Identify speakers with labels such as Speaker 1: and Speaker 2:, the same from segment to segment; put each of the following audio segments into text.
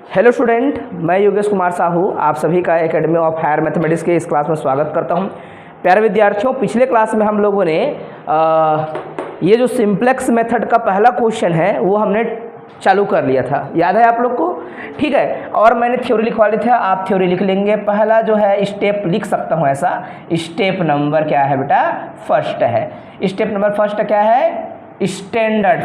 Speaker 1: Hello student, मैं योगेश कुमार साहू आप सभी का एकेडमी ऑफ हायर मैथमेटिक्स के इस क्लास में स्वागत करता हूं। प्यारे विद्यार्थियों, पिछले क्लास में हम लोगों ने ये जो सिंप्लेक्स मेथड का पहला क्वेश्चन है वो हमने चालू कर लिया था, याद है आप लोग को? ठीक है, और मैंने थ्योरी लिखवा ली थी, आप थ्योरी लिख लेंगे। पहला जो है स्टेप लिख सकता हूँ ऐसा, स्टेप नंबर क्या है बेटा? फर्स्ट है। स्टेप नंबर फर्स्ट क्या है? Standard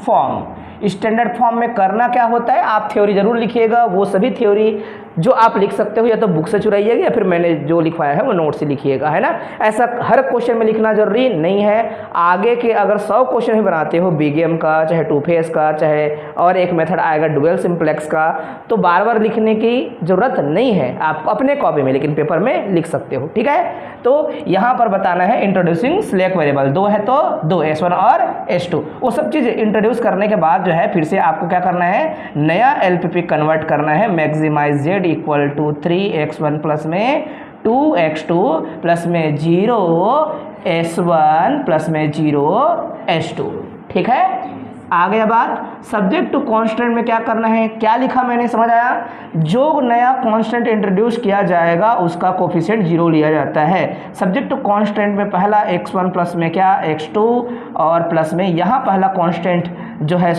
Speaker 1: form. स्टैंडर्ड फॉर्म में करना क्या होता है, आप थ्योरी जरूर लिखिएगा। वो सभी थ्योरी जो आप लिख सकते हो या तो बुक से चुराइएगा या फिर मैंने जो लिखवाया है वो नोट से लिखिएगा, है ना। ऐसा हर क्वेश्चन में लिखना जरूरी नहीं है। आगे के अगर 100 क्वेश्चन भी बनाते हो बीगेम का, चाहे टू फेस का, चाहे और एक मेथड आएगा डुअल सिंप्लेक्स का, तो बार बार लिखने की ज़रूरत नहीं है। आप अपने कॉपी में लेकिन पेपर में लिख सकते हो, ठीक है। तो यहाँ पर बताना है इंट्रोड्यूसिंग सिलेक्ट वेरिएबल, 2 है तो 2 S1 और S2, वो सब चीज़ इंट्रोड्यूस करने के बाद जो है फिर से आपको क्या करना है, नया LPP कन्वर्ट करना है। Maximize Z equal to 3x1 plus में 2x2 प्लस में 0s1 प्लस में 0s2, ठीक है। आ गया बात। सब्जेक्ट टू कांस्टेंट में क्या करना है, क्या लिखा मैंने, समझ आया? जो नया कांस्टेंट इंट्रोड्यूस किया जाएगा उसका कोफिशिएंट 0 लिया जाता है। सब्जेक्ट टू कांस्टेंट में पहला x1 प्लस में क्या x2 और प्लस में यहाँ पहला कांस्टेंट जो है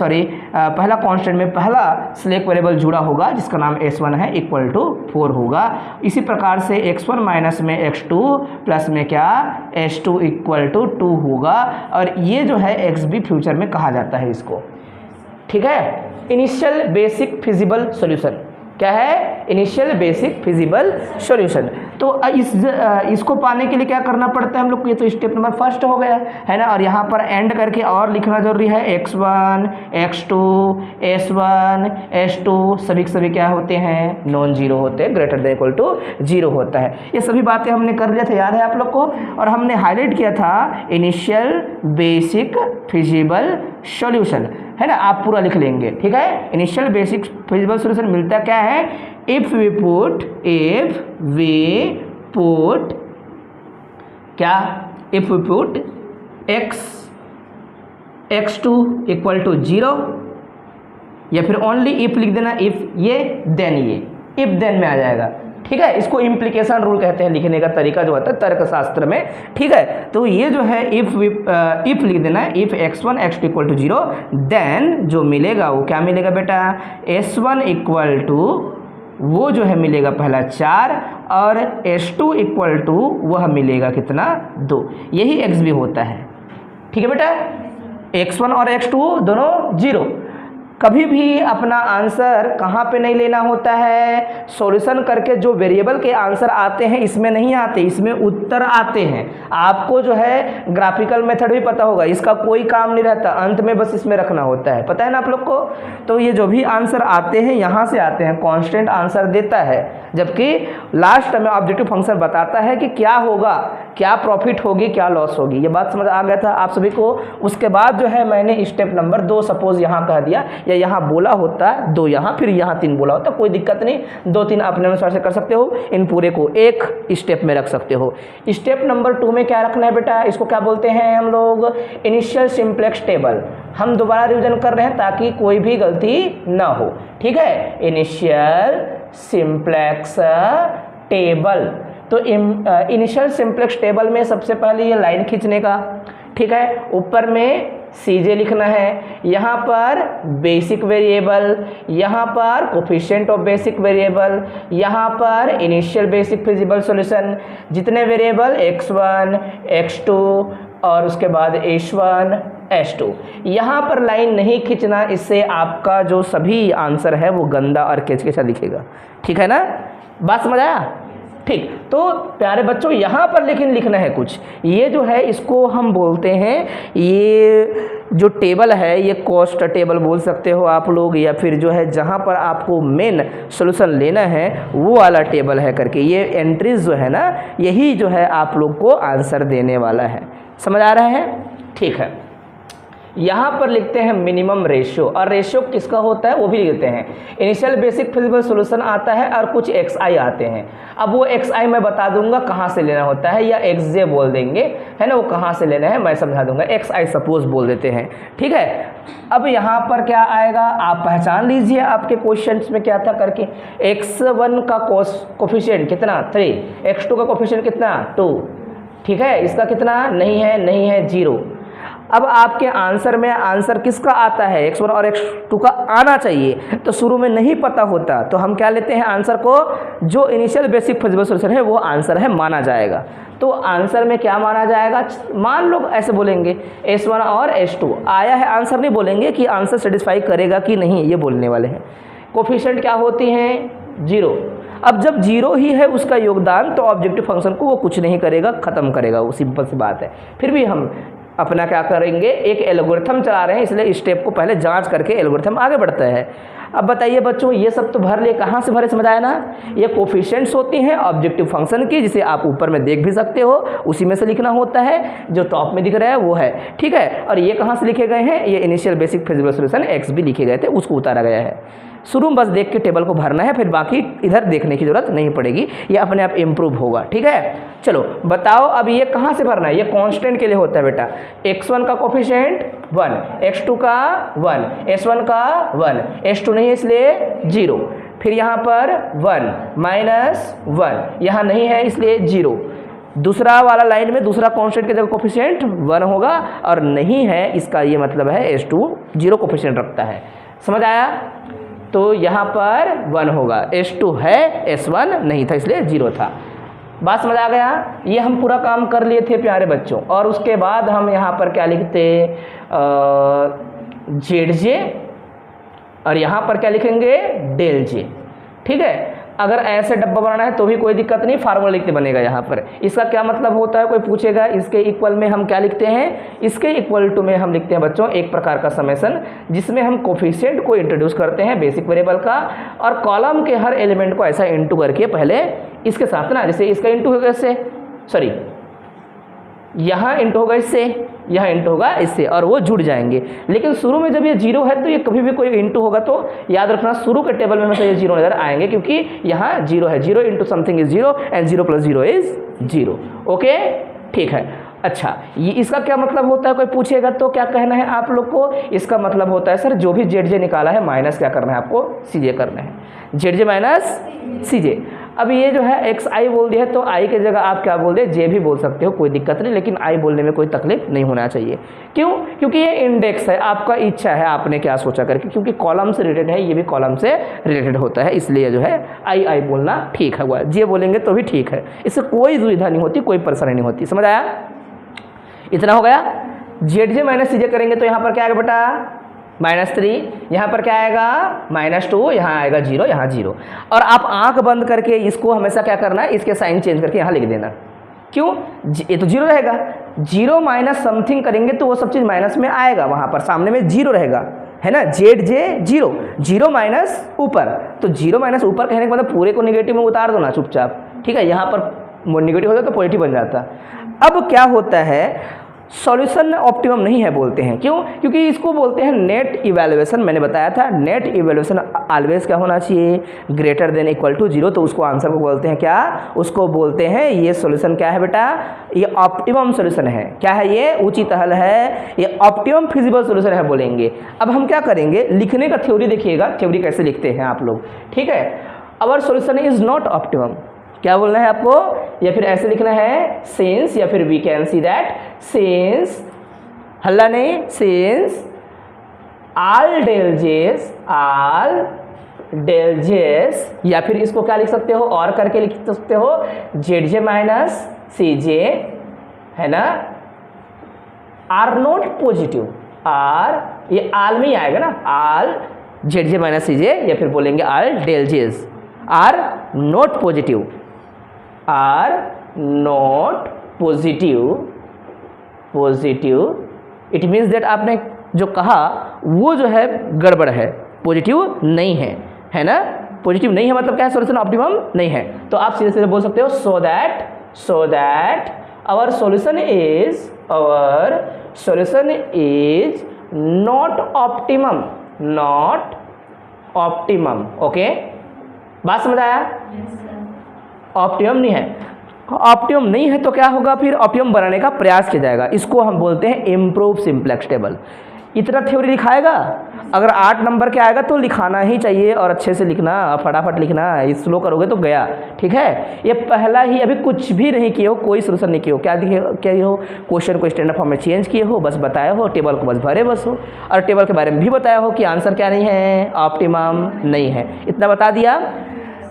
Speaker 1: पहला कांस्टेंट में पहला सिलेक्ट वेरिएबल जुड़ा होगा जिसका नाम s1 है, इक्वल टू 4 होगा। इसी प्रकार से x1 माइनस में x2 प्लस में क्या s2 इक्वल टू 2 होगा। और ये जो है x भी फ्यूचर में कहा जाता है इसको, ठीक है। इनिशियल बेसिक फिजिबल सॉल्यूशन क्या है? Initial basic feasible solution. तो इसको पाने के लिए क्या करना पड़ता है हम लोग को? ये तो स्टेप नंबर फर्स्ट हो गया, है ना। और यहाँ पर एंड करके और लिखना जरूरी है। x1 x2 s1 s2 सभी के सभी क्या होते हैं? नॉन जीरो होते हैं, ग्रेटर देन इक्वल टू 0 होता है। ये सभी बातें हमने कर लिया था, याद है आप लोग को? और हमने हाईलाइट किया था इनिशियल बेसिक फिजिबल सॉल्यूशन, है ना। आप पूरा लिख लेंगे, ठीक है। इनिशियल बेसिक फिजिबल सॉल्यूशन मिलता क्या है? If we put x2 equal to 0, या फिर ओनली इफ लिख देना, इफ ये देन ये, इफ देन में आ जाएगा, ठीक है। इसको इम्प्लीकेशन रूल कहते हैं, लिखने का तरीका जो होता है तर्कशास्त्र में, ठीक है। तो ये जो है इफ लिख देना है, if x1 x2 equal to 0, then जो मिलेगा वो क्या मिलेगा बेटा? s1 इक्वल टू वो जो है मिलेगा पहला 4 और s2 इक्वल टू वह मिलेगा कितना? 2। यही x भी होता है, ठीक है बेटा। x1 और x2 दोनों 0। कभी भी अपना आंसर कहाँ पे नहीं लेना होता है? सॉल्यूशन करके जो वेरिएबल के आंसर आते हैं इसमें नहीं आते, इसमें उत्तर आते हैं। आपको जो है ग्राफिकल मेथड भी पता होगा, इसका कोई काम नहीं रहता, अंत में बस इसमें रखना होता है, पता है ना आप लोग को। तो ये जो भी आंसर आते हैं यहाँ से आते हैं, कांस्टेंट आंसर देता है, जबकि लास्ट में ऑब्जेक्टिव फंक्शन बताता है कि क्या होगा, क्या प्रॉफिट होगी, क्या लॉस होगी। ये बात समझ आ गया था आप सभी को? उसके बाद जो है मैंने स्टेप नंबर 2 सपोज यहाँ कह दिया, या यहाँ बोला होता 2 यहाँ, फिर यहाँ 3 बोला होता, कोई दिक्कत नहीं, 2-3 अपने अनुसार से कर सकते हो। इन पूरे को एक स्टेप में रख सकते हो। स्टेप नंबर 2 में क्या रखना है बेटा? इसको क्या बोलते हैं हम लोग? Initial simplex table. हम दोबारा रिवीजन कर रहे हैं ताकि कोई भी गलती ना हो, ठीक है। Initial simplex table. तो इनिशियल सिंप्लेक्स टेबल में सबसे पहले ये लाइन खींचने का, ठीक है। ऊपर में CJ लिखना है, यहाँ पर बेसिक वेरिएबल, यहाँ पर कोफिशिएंट ऑफ बेसिक वेरिएबल, यहाँ पर इनिशियल बेसिक फिजिबल सॉल्यूशन, जितने वेरिएबल x1 x2 और उसके बाद s1 s2। यहाँ पर लाइन नहीं खींचना, इससे आपका जो सभी आंसर है वो गंदा और केचकेचा दिखेगा, ठीक है ना। बात समझ आया? ठीक। तो प्यारे बच्चों यहाँ पर लेकिन लिखना है कुछ, ये जो है इसको हम बोलते हैं, ये जो टेबल है ये कॉस्ट टेबल बोल सकते हो आप लोग, या फिर जो है जहाँ पर आपको मेन सॉल्यूशन लेना है वो वाला टेबल है करके, ये एंट्रीज जो है ना यही जो है आप लोग को आंसर देने वाला है। समझ आ रहा है? ठीक है। यहाँ पर लिखते हैं मिनिमम रेशियो, और रेशियो किसका होता है वो भी लिखते हैं। इनिशियल बेसिक फिजिबल सॉल्यूशन आता है और कुछ xi आते हैं। अब वो xi मैं बता दूंगा कहाँ से लेना होता है, या xj बोल देंगे है ना, वो कहाँ से लेना है मैं समझा दूंगा। एक्स आई सपोज बोल देते हैं, ठीक है। अब यहाँ पर क्या आएगा आप पहचान लीजिए, आपके क्वेश्चंस में क्या था करके, x1 का कोफिशिएंट कितना 3, x2 का कोफिशिएंट कितना 2, ठीक है, इसका कितना नहीं है 0। अब आपके आंसर में आंसर किसका आता है, x1 और x2 का आना चाहिए, तो शुरू में नहीं पता होता तो हम क्या लेते हैं आंसर को, जो इनिशियल बेसिक फिजिबल सॉल्यूशन है वो आंसर है माना जाएगा। तो आंसर में क्या माना जाएगा, मान लो ऐसे बोलेंगे S1 और S2 आया है, आंसर नहीं बोलेंगे कि आंसर सेटिस्फाई करेगा कि नहीं, ये बोलने वाले हैं। कोफिशिएंट क्या होती हैं 0। अब जब 0 ही है उसका योगदान तो ऑब्जेक्टिव फंक्शन को वो कुछ नहीं करेगा, ख़त्म करेगा, वो सिंपल सी बात है। फिर भी हम अपना क्या करेंगे, एक एल्गोरिथम चला रहे हैं इसलिए स्टेप को पहले जांच करके एल्गोरिथम आगे बढ़ता है। अब बताइए बच्चों, ये सब तो भर लिए, कहाँ से भरे समझ आया ना, ये कोफिशिएंट्स होती हैं ऑब्जेक्टिव फंक्शन की, जिसे आप ऊपर में देख भी सकते हो, उसी में से लिखना होता है, जो टॉप में दिख रहा है वो है, ठीक है। और ये कहाँ से लिखे गए हैं, ये initial basic feasible solution x भी लिखे गए थे, उसको उतारा गया है। शुरू में बस देख के टेबल को भरना है, फिर बाकी इधर देखने की जरूरत नहीं पड़ेगी, ये अपने आप इम्प्रूव होगा, ठीक है। चलो बताओ अब ये कहाँ से भरना है, ये कांस्टेंट के लिए होता है बेटा, x1 का कोफिशिएंट 1, x2 का 1, s1 का 1, s2 नहीं है इसलिए 0, फिर यहाँ पर 1 -1 यहाँ नहीं है इसलिए 0। दूसरा वाला लाइन में दूसरा कांस्टेंट की जगह कोफिशिएंट 1 होगा, और नहीं है इसका ये मतलब है s2 0 कोफिशिएंट रखता है, समझ आया। तो यहाँ पर 1 होगा, s2 है s1 नहीं था इसलिए 0 था। बात समझ आ गया, ये हम पूरा काम कर लिए थे प्यारे बच्चों। और उसके बाद हम यहाँ पर क्या लिखते ZJ, और यहाँ पर क्या लिखेंगे डेल J, ठीक है। अगर ऐसे डब्बा बनाना है तो भी कोई दिक्कत नहीं, फार्मूला लिखते बनेगा। यहाँ पर इसका क्या मतलब होता है, कोई पूछेगा इसके इक्वल में हम क्या लिखते हैं, इसके इक्वल टू में हम लिखते हैं बच्चों एक प्रकार का समेशन, जिसमें हम कोफिशिएंट को इंट्रोड्यूस करते हैं बेसिक वेरिएबल का, और कॉलम के हर एलिमेंट को ऐसा इंटू करके पहले इसके साथ ना, जैसे इसका इंटू होगा इससे, सॉरी यहाँ इंटू होगा इससे, यहाँ इंटू होगा इससे, और वो जुड़ जाएंगे। लेकिन शुरू में जब ये 0 है तो ये कभी भी कोई इंटू होगा तो याद रखना शुरू के टेबल में हमेशा ये 0 नजर आएंगे, क्योंकि यहाँ 0 है, 0 into something is 0 and 0 + 0 is 0। Okay ठीक है। अच्छा, ये इसका क्या मतलब होता है, कोई पूछेगा तो क्या कहना है आप लोग को, इसका मतलब होता है सर जो भी ZJ निकाला है माइनस क्या करना है आपको, CJ करना है, ZJ माइनस CJ। अब ये जो है XI बोल दिया है तो I की जगह आप क्या बोल दे, J भी बोल सकते हो, कोई दिक्कत नहीं, लेकिन I बोलने में कोई तकलीफ नहीं होना चाहिए। क्यों, क्योंकि ये इंडेक्स है, आपका इच्छा है आपने क्या सोचा करके, क्योंकि कॉलम से रिलेटेड है, ये भी कॉलम से रिलेटेड होता है, इसलिए जो है I बोलना ठीक है, हुआ J बोलेंगे तो भी ठीक है, इससे कोई दुविधा नहीं होती, कोई परेशानी नहीं होती। समझ आया, इतना हो गया। ZJ माइनस CJ करेंगे तो यहाँ पर क्या आएगा बेटा -3, यहाँ पर क्या आएगा -2, यहाँ आएगा 0, यहाँ 0। और आप आंख बंद करके इसको हमेशा क्या करना है, इसके साइन चेंज करके यहाँ लिख देना। क्यों, ये तो 0 रहेगा, 0 माइनस समथिंग करेंगे तो वो सब चीज़ माइनस में आएगा, वहाँ पर सामने में 0 रहेगा, है ना, ZJ 0, 0 माइनस ऊपर, तो 0 माइनस ऊपर कहने के मतलब पूरे को निगेटिव में उतार दो ना चुपचाप, ठीक है। यहाँ पर निगेटिव होता तो पॉजिटिव बन जाता। अब क्या होता है, सॉल्यूशन ऑप्टिमम नहीं है बोलते हैं, क्यों, क्योंकि इसको बोलते हैं नेट इवैल्यूएशन। मैंने बताया था नेट इवैल्यूएशन ऑलवेज क्या होना चाहिए, ग्रेटर देन इक्वल टू 0, तो उसको आंसर को बोलते हैं क्या, उसको बोलते हैं ये सॉल्यूशन क्या है बेटा, ये ऑप्टिमम सॉल्यूशन है। क्या है ये, ऊंची तहल है, ये ऑप्टिमम फिजिबल सॉल्यूशन है बोलेंगे। अब हम क्या करेंगे, लिखने का थ्योरी देखिएगा, थ्योरी कैसे लिखते हैं आप लोग, ठीक है। अवर सॉल्यूशन इज नॉट ऑप्टिमम, क्या बोलना है आपको, या फिर ऐसे लिखना है सिंस, या फिर we can see that since, हल्ला नहीं, सिंस ऑल डेल जेस, या फिर इसको क्या लिख सकते हो और करके लिख सकते हो ZJ माइनस CJ, है ना, आर नॉट पॉजिटिव, आर ये आल में ही आएगा ना, आल ZJ माइनस CJ, या फिर बोलेंगे all del Js are not positive, are not positive, it means that आपने जो कहा वो जो है गड़बड़ है, पॉजिटिव नहीं है, है ना, पॉजिटिव नहीं है मतलब क्या है, सॉल्यूशन ऑप्टिमम नहीं है। तो आप सीधे सीधे बोल सकते हो so that our solution is not optimum, okay, बात समझ आया, ऑप्टिमम नहीं है। ऑप्टिमम नहीं है तो क्या होगा, फिर ऑप्टिमम बनाने का प्रयास किया जाएगा। इसको हम बोलते हैं इम्प्रूव सिंप्लेक्स टेबल। इतना थ्योरी लिखाएगा, अगर 8 नंबर के आएगा तो लिखाना ही चाहिए और अच्छे से लिखना, फटाफट लिखना, स्लो करोगे तो गया। ठीक है, ये पहला ही, अभी कुछ भी नहीं किए हो, कोई सोल्यूशन नहीं किए हो, क्या हो, क्वेश्चन को स्टैंडर्ड फॉर्म में चेंज किए हो, बस बताए हो, टेबल को बस भरे बस हो, और टेबल के बारे में भी बताया हो कि आंसर क्या नहीं है, ऑप्टिमम नहीं है, इतना बता दिया।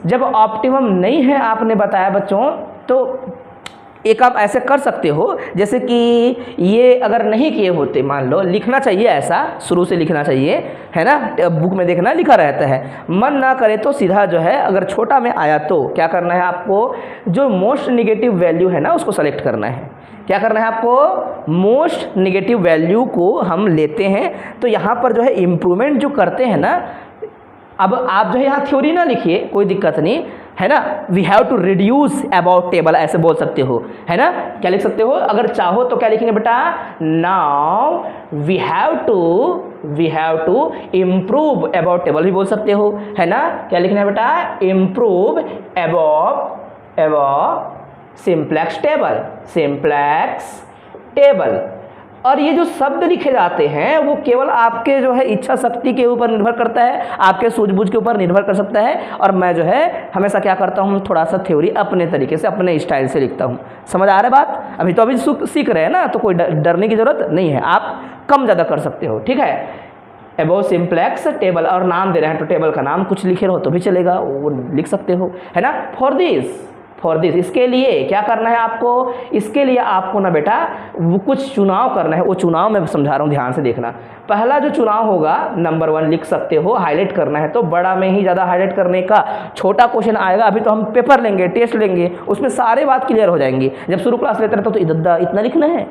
Speaker 1: जब ऑप्टिमम नहीं है आपने बताया बच्चों, तो एक आप ऐसे कर सकते हो, जैसे कि ये अगर नहीं किए होते, मान लो लिखना चाहिए, ऐसा शुरू से लिखना चाहिए, है ना, बुक में देखना लिखा रहता है, मन ना करे तो सीधा जो है, अगर छोटा में आया तो क्या करना है आपको, जो मोस्ट निगेटिव वैल्यू है ना उसको सेलेक्ट करना है। क्या करना है आपको, मोस्ट निगेटिव वैल्यू को हम लेते हैं। तो यहाँ पर जो है इम्प्रूवमेंट जो करते हैं ना, अब आप जो है यहाँ थ्योरी ना लिखिए, कोई दिक्कत नहीं है ना, we have to reduce about table ऐसे बोल सकते हो, है ना, क्या लिख सकते हो, अगर चाहो तो क्या लिखेंगे बेटा, now we have to improve about table भी बोल सकते हो, है ना, क्या लिखना है बेटा, इम्प्रूव अबाउट सिंप्लेक्स टेबल। और ये जो शब्द लिखे जाते हैं वो केवल आपके जो है इच्छा शक्ति के ऊपर निर्भर करता है, आपके सूझबूझ के ऊपर निर्भर कर सकता है। और मैं जो है हमेशा क्या करता हूँ, थोड़ा सा थ्योरी अपने तरीके से, अपने स्टाइल से लिखता हूँ। समझ आ रहा है बात, अभी सीख रहे हैं ना, तो कोई डरने की ज़रूरत नहीं है, आप कम ज़्यादा कर सकते हो। ठीक है, अबाउट सिंप्लेक्स टेबल, और नाम दे रहे हैं तो टेबल का नाम कुछ लिखे रहो तो भी चलेगा, वो लिख सकते हो, है ना। फॉर दिस इसके लिए क्या करना है आपको, इसके लिए आपको ना बेटा वो कुछ चुनाव करना है, वो चुनाव मैं समझा रहा हूँ, ध्यान से देखना। पहला जो चुनाव होगा, नंबर 1 लिख सकते हो, हाईलाइट करना है तो बड़ा में ही ज़्यादा हाईलाइट करने का, छोटा क्वेश्चन आएगा, अभी तो हम पेपर लेंगे, टेस्ट लेंगे, उसमें सारे बात क्लियर हो जाएंगी। जब शुरू क्लास लेते रहते तो इतना लिखना है,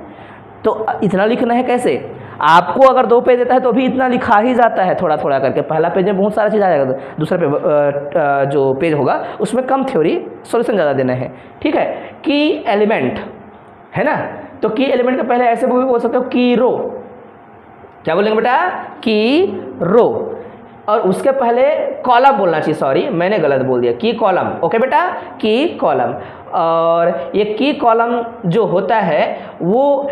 Speaker 1: तो इतना लिखना है कैसे, आपको अगर 2 पेज देता है तो भी इतना लिखा ही जाता है, थोड़ा थोड़ा करके। पहला पेज में बहुत सारा चीज़ आ जाएगा, दूसरा जो पेज होगा उसमें कम थ्योरी, सॉल्यूशन ज़्यादा देना है। ठीक है, की एलिमेंट है ना, तो की एलिमेंट के पहले ऐसे भी बोल सकते हो, की रो, क्या बोलेंगे बेटा, की रो, और उसके पहले कॉलम बोलना चाहिए, सॉरी मैंने गलत बोल दिया, की कॉलम। ओके बेटा, की कॉलम। और ये की कॉलम जो होता है वो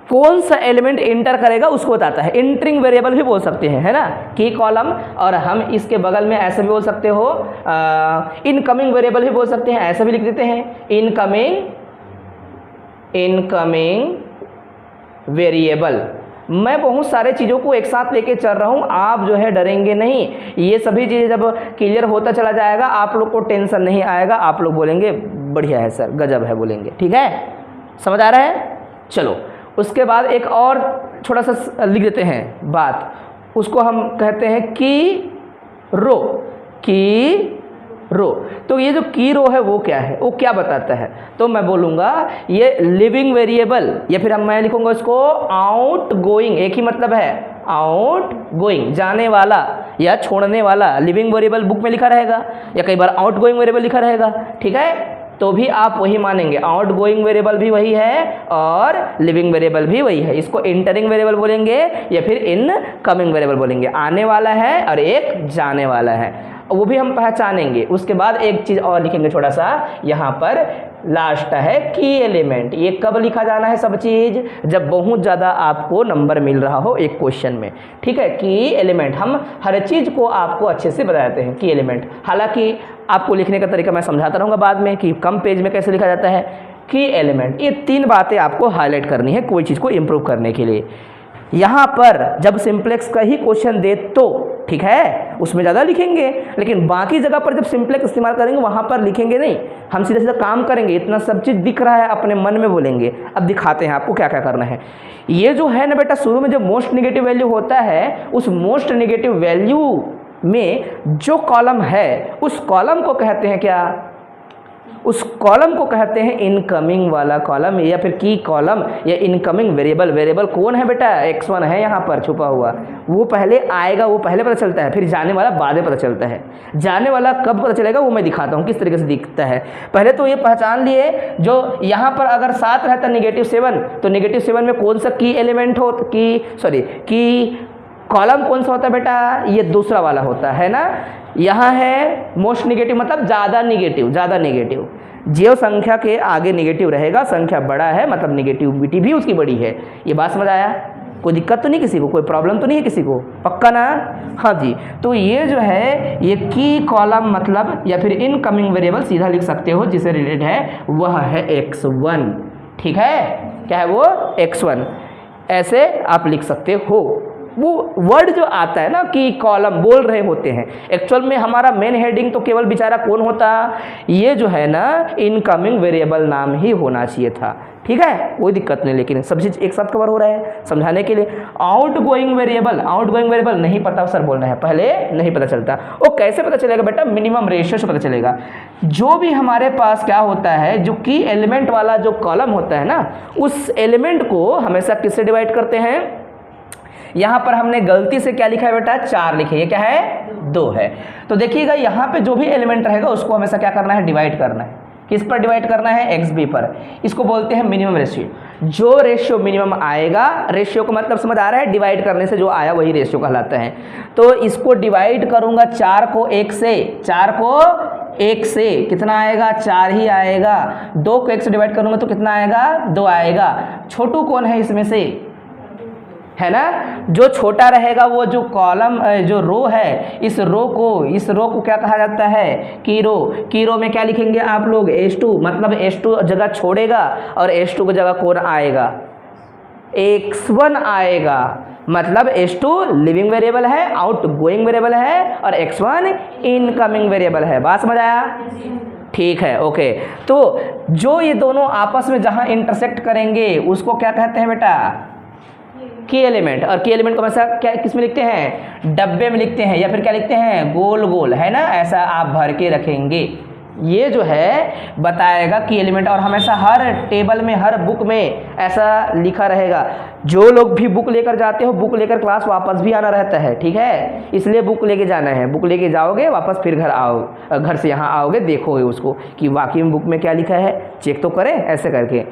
Speaker 1: कौन सा एलिमेंट इंटर करेगा उसको बताता है, इंटरिंग वेरिएबल भी बोल सकते हैं, है ना, की कॉलम। और हम इसके बगल में ऐसे भी बोल सकते हो, इनकमिंग वेरिएबल भी बोल सकते हैं, ऐसे भी लिख देते हैं, इनकमिंग वेरिएबल। मैं बहुत सारे चीज़ों को एक साथ लेके चल रहा हूँ, आप जो है डरेंगे नहीं, ये सभी चीज़ें जब क्लियर होता चला जाएगा आप लोग को टेंशन नहीं आएगा, आप लोग बोलेंगे बढ़िया है सर, गजब है बोलेंगे। ठीक है, समझ आ रहा है। चलो उसके बाद एक और छोटा सा लिख देते हैं बात, उसको हम कहते हैं की रो। तो ये जो की रो है वो क्या है, वो क्या बताता है, तो मैं बोलूँगा ये लिविंग वेरिएबल, या फिर मैं लिखूँगा इसको आउट गोइंग, एक ही मतलब है, आउट गोइंग जाने वाला या छोड़ने वाला। लिविंग वेरिएबल बुक में लिखा रहेगा, या कई बार आउट गोइंग वेरिएबल लिखा रहेगा। ठीक है, तो भी आप वही मानेंगे, आउट गोइंग वेरिएबल भी वही है और लिविंग वेरिएबल भी वही है। इसको इंटरिंग वेरिएबल बोलेंगे या फिर इनकमिंग वेरिएबल बोलेंगे, आने वाला है और एक जाने वाला है, वो भी हम पहचानेंगे। उसके बाद एक चीज़ और लिखेंगे छोटा सा, यहाँ पर लास्ट है की एलिमेंट। ये कब लिखा जाना है सब चीज़, जब बहुत ज़्यादा आपको नंबर मिल रहा हो एक क्वेश्चन में। ठीक है, की एलिमेंट, हम हर चीज़ को आपको अच्छे से बताते हैं की एलिमेंट। हालांकि आपको लिखने का तरीका मैं समझाता रहूँगा बाद में कि कम पेज में कैसे लिखा जाता है। की एलिमेंट, ये 3 बातें आपको हाईलाइट करनी है कोई चीज़ को इम्प्रूव करने के लिए। यहाँ पर जब सिंप्लेक्स का ही क्वेश्चन दे तो ठीक है, उसमें ज़्यादा लिखेंगे, लेकिन बाकी जगह पर जब सिंप्लेक्स इस्तेमाल करेंगे वहाँ पर लिखेंगे नहीं, हम सीधा सीधा काम करेंगे। इतना सब चीज़ दिख रहा है, अपने मन में बोलेंगे। अब दिखाते हैं आपको क्या क्या करना है। ये जो है ना बेटा, शुरू में जो मोस्ट निगेटिव वैल्यू होता है, उस मोस्ट निगेटिव वैल्यू में जो कॉलम है उस कॉलम को कहते हैं क्या, उस कॉलम को कहते हैं इनकमिंग वाला कॉलम, या फिर की कॉलम, या इनकमिंग वेरिएबल। वेरिएबल कौन है बेटा, x1 है यहाँ पर छुपा हुआ, वो पहले आएगा, वो पहले पता चलता है, फिर जाने वाला बाद में पता चलता है। जाने वाला कब पता चलेगा वो मैं दिखाता हूँ किस तरीके से दिखता है। पहले तो ये पहचान लिए, जो यहाँ पर अगर 7 रहता -7, तो -7 में कौन सा की एलिमेंट हो, की कॉलम कौन सा होता है बेटा, ये दूसरा वाला होता है ना। यहाँ है मोस्ट निगेटिव मतलब ज़्यादा निगेटिव, ज़्यादा निगेटिव। जो संख्या के आगे निगेटिव रहेगा, संख्या बड़ा है मतलब निगेटिविटी भी उसकी बड़ी है। ये बात समझ आया? कोई दिक्कत तो नहीं किसी को, कोई प्रॉब्लम तो नहीं है किसी को, पक्का ना? हाँ जी। तो ये जो है ये की कॉलम मतलब या फिर इनकमिंग वेरिएबल सीधा लिख सकते हो, जिसे रिलेटेड है वह है x1। ठीक है, क्या है वो? x1। ऐसे आप लिख सकते हो। वो वर्ड जो आता है ना कि कॉलम बोल रहे होते हैं, एक्चुअल में हमारा मेन हेडिंग तो केवल बेचारा कौन होता, ये जो है ना इनकमिंग वेरिएबल नाम ही होना चाहिए था। ठीक है, कोई दिक्कत नहीं, लेकिन सब चीज़ एक साथ कवर हो रहा है समझाने के लिए। आउटगोइंग वेरिएबल नहीं पता सर बोलना है, पहले नहीं पता चलता। वो कैसे पता चलेगा बेटा? मिनिमम रेशियो से पता चलेगा। जो भी हमारे पास क्या होता है, जो की एलिमेंट वाला जो कॉलम होता है ना, उस एलिमेंट को हमेशा किससे डिवाइड करते हैं? यहाँ पर हमने गलती से क्या लिखा है बेटा? 4 लिखे, ये क्या है? 2 है। तो देखिएगा यहाँ पे जो भी एलिमेंट रहेगा उसको हमेशा क्या करना है? डिवाइड करना है। किस पर डिवाइड करना है? XB पर। इसको बोलते हैं मिनिमम रेशियो। जो रेशियो मिनिमम आएगा, रेशियो का मतलब समझ आ रहा है, डिवाइड करने से जो आया वही रेशियो कहलाता है। तो इसको डिवाइड करूंगा 4 को 1 से, 4 को 1 से कितना आएगा? 4 ही आएगा। 2 को 1 से डिवाइड करूंगा तो कितना आएगा? 2 आएगा। छोटू कौन है इसमें से? है ना, जो छोटा रहेगा वो जो कॉलम जो रो है, इस रो को क्या कहा जाता है? की रो में क्या लिखेंगे आप लोग? H2, मतलब H2 जगह छोड़ेगा और H2 की जगह कौन आएगा? X1 आएगा। मतलब H2 लिविंग वेरिएबल है, आउटगोइंग वेरिएबल है, और X1 इनकमिंग वेरिएबल है। बात समझ आया? ठीक है, ओके। तो जो ये दोनों आपस में जहां इंटरसेक्ट करेंगे उसको क्या कहते हैं बेटा? की एलिमेंट। और की एलिमेंट को हमेशा क्या किस में लिखते हैं? डब्बे में लिखते हैं, या फिर क्या लिखते हैं? गोल गोल, है ना, ऐसा आप भर के रखेंगे। ये जो है बताएगा की एलिमेंट, और हमेशा हर टेबल में, हर बुक में ऐसा लिखा रहेगा। जो लोग भी बुक लेकर जाते हो, बुक लेकर क्लास वापस भी आना रहता है, ठीक है, इसलिए बुक लेके जाना है। बुक लेके जाओगे वापस, फिर घर आओ, घर से यहाँ आओगे, देखोगे उसको कि वाकई में बुक में क्या लिखा है, चेक तो करें ऐसे करके।